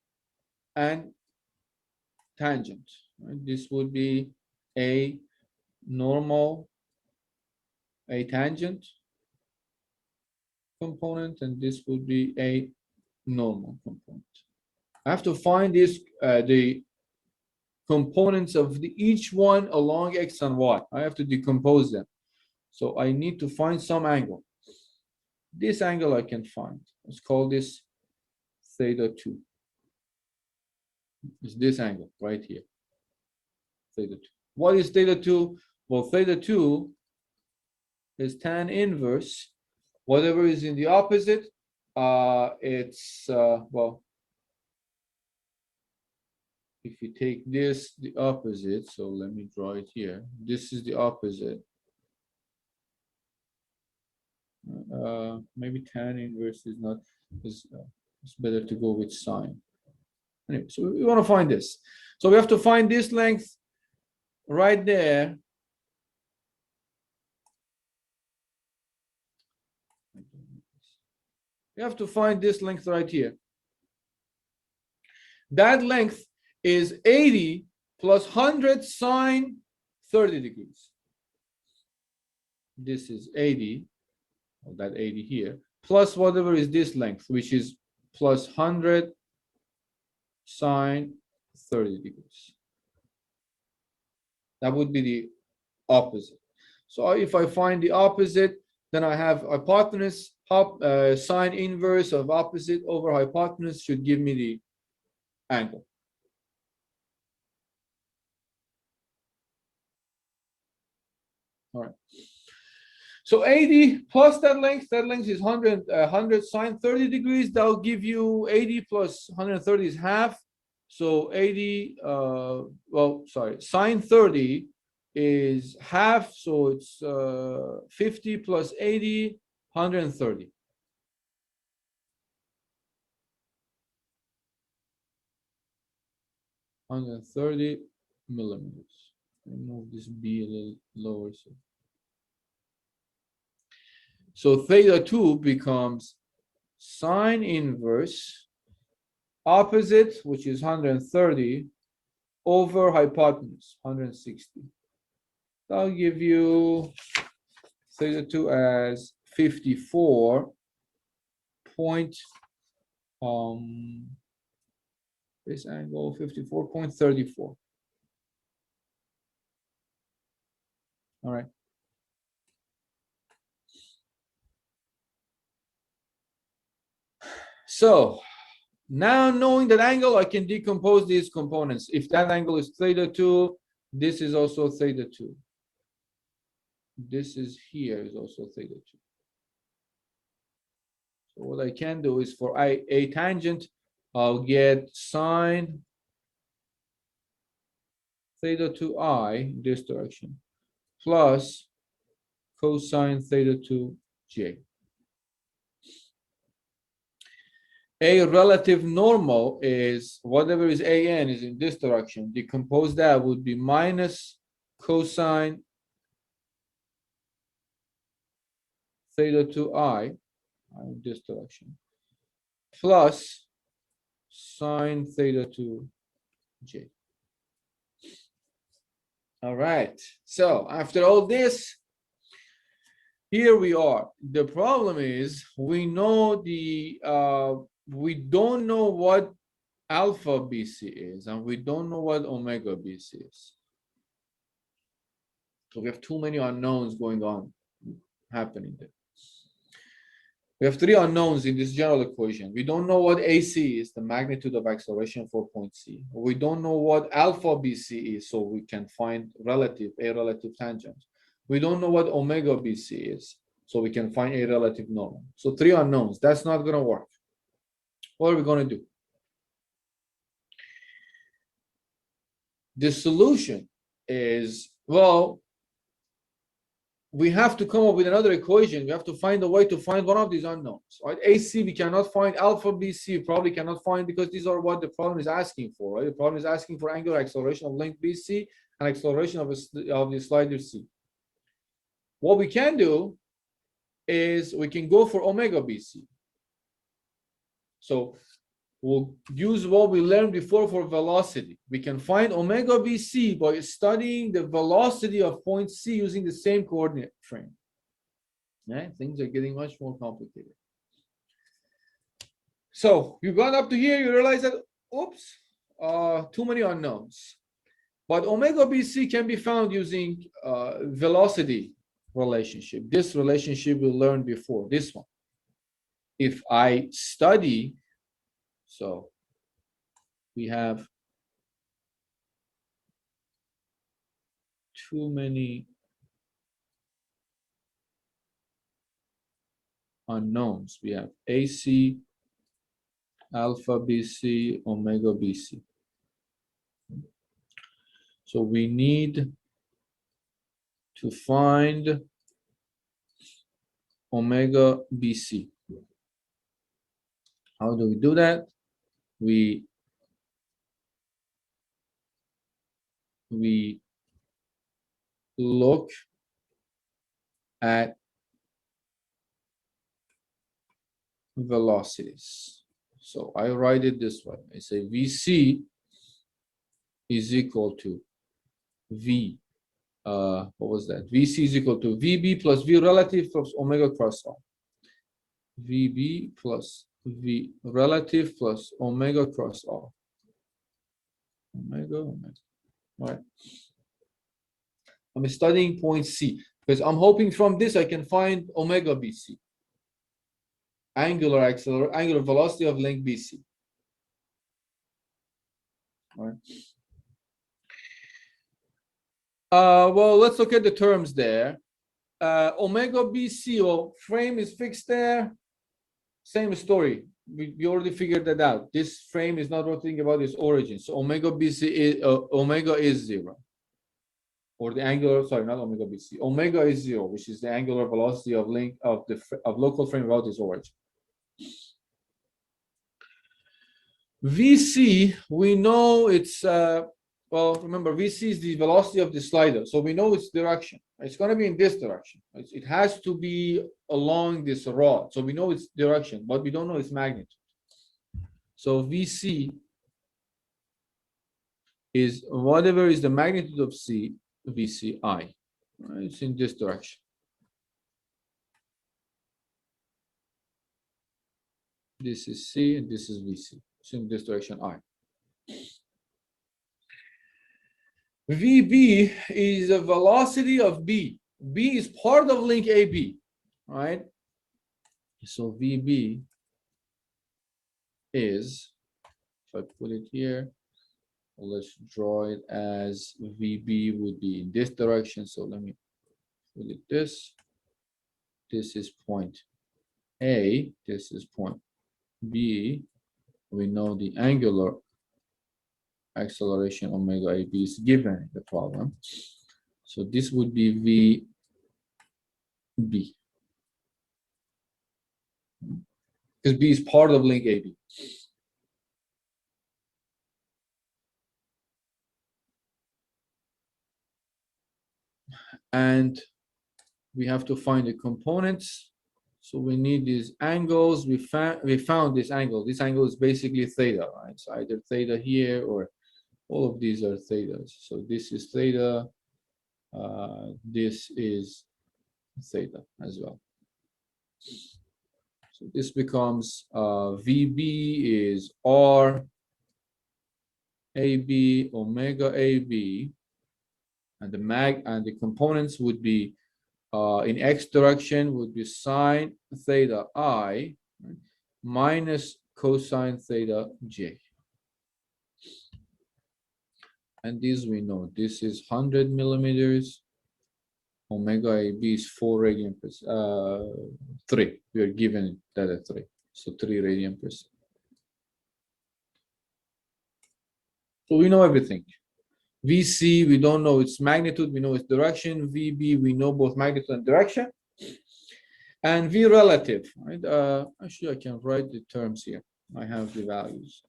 and tangent. Right? This would be a normal, a tangent component, and this would be a normal component. I have to find this the components of each one along x and y. I have to decompose them. So I need to find some angle. This angle I can find. Let's call this theta 2. It's this angle right here. Theta 2. What is theta 2? Well, theta 2 is tan inverse. Whatever is in the opposite, it's, well, if you take this, the opposite, so let me draw it here. This is the opposite. Maybe tan inverse is not, it's better to go with sine. Anyway, so we want to find this. So we have to find this length right there. We have to find this length right here. That length is 80 plus 100 sine 30 degrees. This is 80, or that 80 here, plus whatever is this length, which is plus 100 sine 30 degrees. That would be the opposite. So if I find the opposite, then I have hypotenuse, sine inverse of opposite over hypotenuse should give me the angle. All right. So 80 plus that length is 100 sine 30 degrees. That'll give you 80 plus 130 is half. So 80, well, sorry, sine 30 is half. So it's 50 plus 80, 130. 130 millimeters. Let me move this B a little lower. So theta 2 becomes sine inverse opposite, which is 130, over hypotenuse, 160. I'll give you theta 2 as 54 point, this angle 54.34. All right. So now knowing that angle, I can decompose these components. If that angle is theta 2, this is also theta 2. This is here is also theta 2. So what I can do is for a tangent, I'll get sine theta 2I in this direction plus cosine theta 2j. A relative normal is whatever is AN is in this direction. Decompose that would be minus cosine theta 2I in this direction plus sine theta 2j. All right. So after all this, here we are. The problem is we know we don't know what alpha BC is, and we don't know what omega BC is. So we have too many unknowns going on, happening there. We have three unknowns in this general equation. We don't know what AC is, the magnitude of acceleration for point C. We don't know what alpha BC is, so we can find a relative tangent. We don't know what omega BC is, so we can find a relative normal. So three unknowns. That's not going to work. What are we going to do? The solution is, well, we have to come up with another equation. We have to find a way to find one of these unknowns. Right? AC we cannot find, alpha BC probably cannot find, because these are what the problem is asking for. Right? The problem is asking for angular acceleration of length BC and acceleration of the slider C. What we can do is we can go for omega BC. So we'll use what we learned before for velocity. We can find omega BC by studying the velocity of point C using the same coordinate frame. Yeah, things are getting much more complicated. So you got up to here, you realize that, oops, too many unknowns. But omega BC can be found using velocity relationship. This relationship we learned before, this one. If I study, so we have too many unknowns. We have AC, alpha BC, omega BC. So we need to find omega BC. How do we do that? We look at velocities. So I write it this way. I say VC is equal to V. What was that? VC is equal to VB plus V relative plus omega cross R. VB plus V relative plus omega cross R. Omega. All right. I'm studying point C because I'm hoping from this I can find omega BC. Angular velocity of length BC. All right. Well, let's look at the terms there. Omega BC, or frame is fixed there. Same story. We already figured that out. This frame is not rotating about its origin. So omega BC is omega is 0. Or the angular, sorry, not omega BC. Omega is 0, which is the angular velocity of length of local frame about its origin. VC, we know it's, well, remember, VC is the velocity of the slider. So we know its direction. It's going to be in this direction. It has to be along this rod. So we know its direction, but we don't know its magnitude. So VC is whatever is the magnitude of C, VCI. It's in this direction. This is C and this is VC. It's in this direction, I. VB is the velocity of B. B is part of link AB, right? So VB is, if I put it here, let's draw it as VB would be in this direction. So let me put it this. This is point A. This is point B. We know the angular acceleration omega AB is given in the problem. So this would be VB. Because B is part of link AB. And we have to find the components. So we need these angles. We found this angle. This angle is basically theta, right? So either theta here or all of these are thetas. So this is theta. This is theta as well. So this becomes VB is R AB omega AB, and the components would be in x direction would be sine theta I, right, minus cosine theta j. And these we know. This is 100 millimeters. Omega AB is 4 radian per 3. We are given that at 3. So 3 radian per second. So we know everything. VC, we don't know its magnitude, we know its direction. VB, we know both magnitude and direction. And V relative, right? Actually, I can write the terms here. I have the values.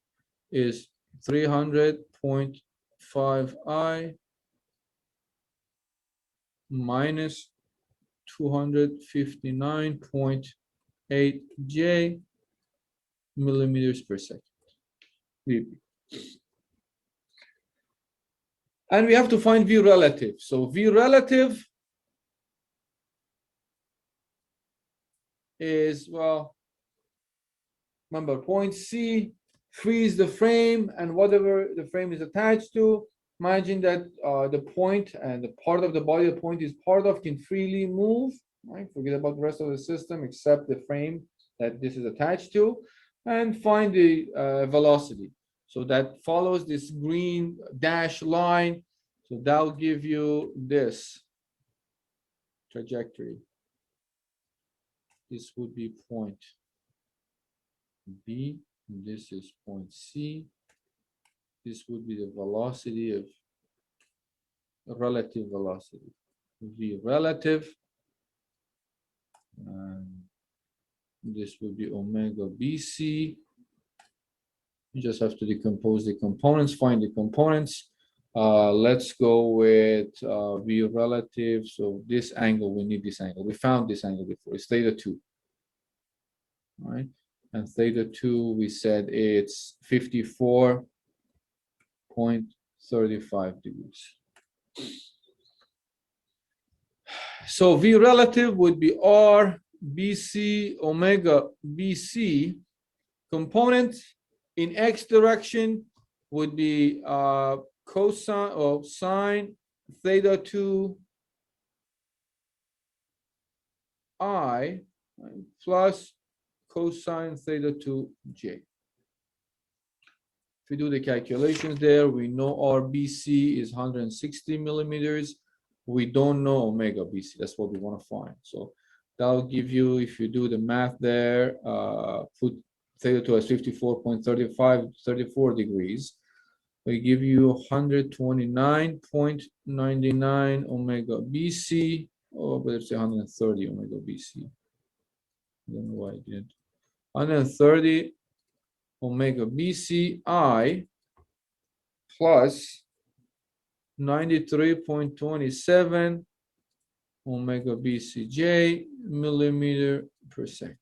Is 300.5 I minus 259.8 J millimeters per second. VB. And we have to find V relative. So V relative is, well, remember, point C frees the frame and whatever the frame is attached to. Imagine that the point and the part of the body the point is part of can freely move, right? Forget about the rest of the system except the frame that this is attached to, and find the velocity. So that follows this green dash line. So that'll give you this trajectory. This would be point B, and this is point C. This would be the velocity of relative velocity. V relative, and this would be omega BC. You just have to decompose the components, find the components. Let's go with V relative. So this angle, we need this angle. We found this angle before. It's theta 2. All right. And theta 2, we said it's 54.35 degrees. So V relative would be R BC omega BC. Component in x direction would be cosine or sine theta 2 I plus cosine theta 2 j. If we do the calculations there, we know our BC is 160 millimeters. We don't know omega BC. That's what we want to find. So that'll give you, if you do the math there, put theta 2 as 54.34 degrees. We give you 129.99 omega BC. Oh, but it's 130 omega BC. I don't know why I didn't. 130 omega BCI plus 93.27 omega BCJ millimeter per second.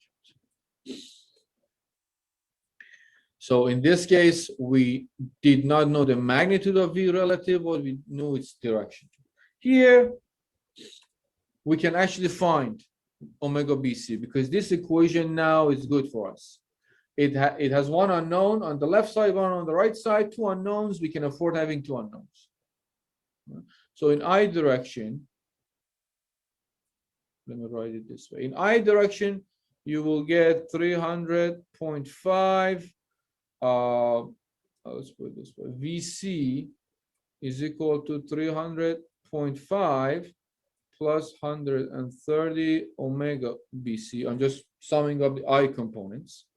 So in this case, we did not know the magnitude of V relative, but we knew its direction. Here, we can actually find omega BC because this equation now is good for us. It has one unknown on the left side, one on the right side, two unknowns. We can afford having two unknowns. So in I direction, let me write it this way. In I direction, you will get 300.5. Let's put it this way. VC is equal to 300.5 plus 130 omega BC. I'm just summing up the I components.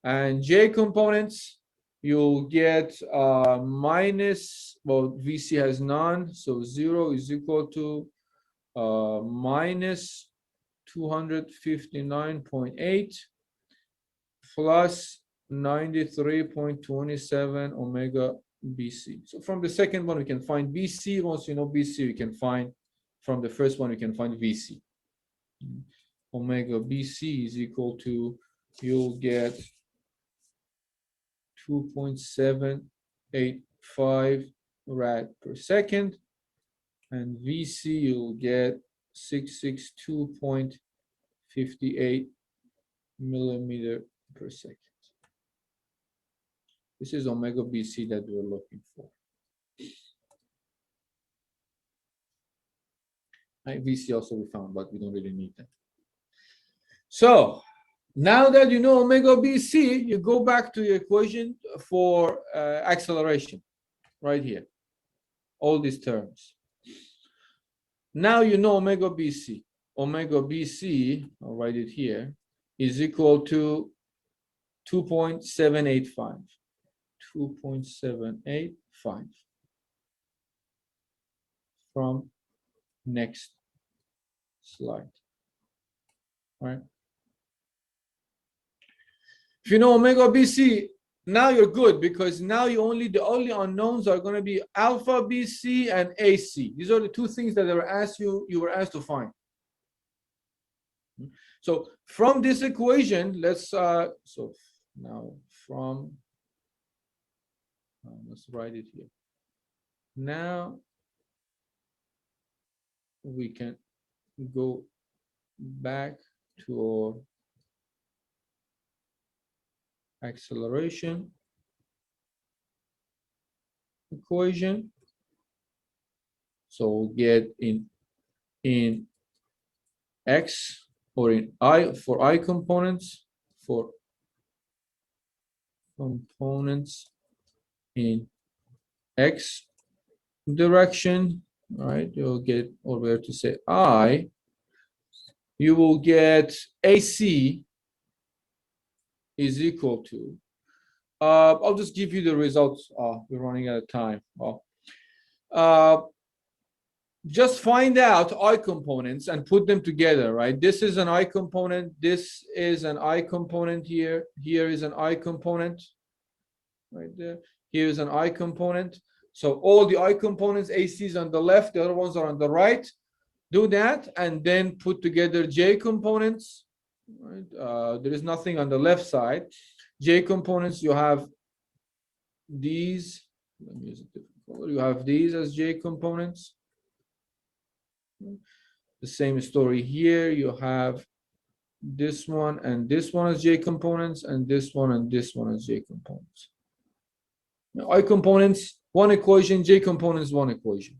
And J components, you'll get minus, well, VC has none, so 0 is equal to minus 259.8 plus 93.27 omega BC. So from the second one, we can find BC. Once you know BC, we can find from the first one, we can find VC. Omega BC is equal to, you'll get 2.785 rad per second, and VC you'll get 662.58 millimeter per second. This is omega BC that we're looking for. VC also we found, but we don't really need that. So now that you know omega BC, you go back to your equation for acceleration right here. All these terms. Now you know omega BC. Omega BC, I'll write it here, is equal to 2.785. 2.785 from next slide. All right. If you know omega BC, now you're good because now the only unknowns are going to be alpha BC and AC. These are the two things that you were asked to find. So from this equation, let's let's write it here. Now we can go back to our acceleration equation. So we'll get in X or in I for I components, for components in X direction, right? You'll get over to say I, you will get AC is equal to, I'll just give you the results. We're running out of time. Just find out I components and put them together, right? This is an I component. This is an I component here. Here is an I component right there. Here is an I component. So all the I components, AC is on the left, the other ones are on the right. Do that and then put together J components. Right? There is nothing on the left side. J components, you have these. Let me use a different color. You have these as J components. The same story here. You have this one and this one as J components, and this one and this one as J components. Now, I components, one equation, J components, one equation.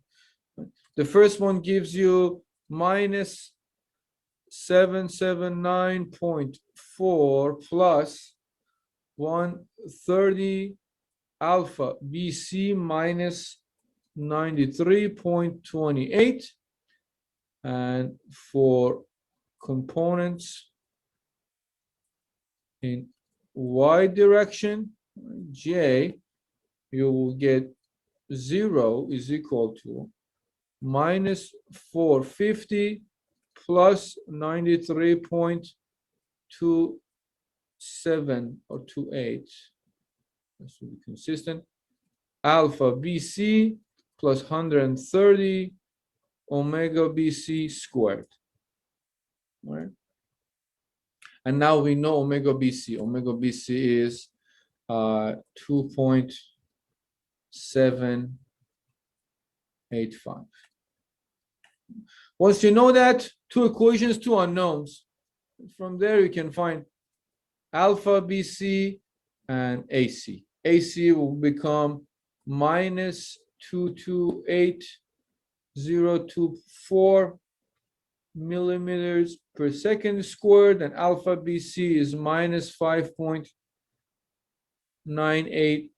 The first one gives you minus 779.4 plus 130 alpha BC minus 93.28. And for components in Y direction, J, you will get 0 is equal to minus 450 plus 93.27 or 28. This will be consistent. Alpha BC plus 130 omega BC squared. All right. And now we know omega BC. Omega BC is 2.785. Once you know that, two equations, two unknowns. From there, you can find alpha BC and AC. AC will become minus 228,024 millimeters per second squared, and alpha BC is minus 5.98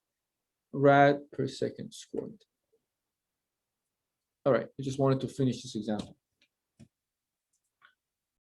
rad per second squared. All right, I just wanted to finish this example.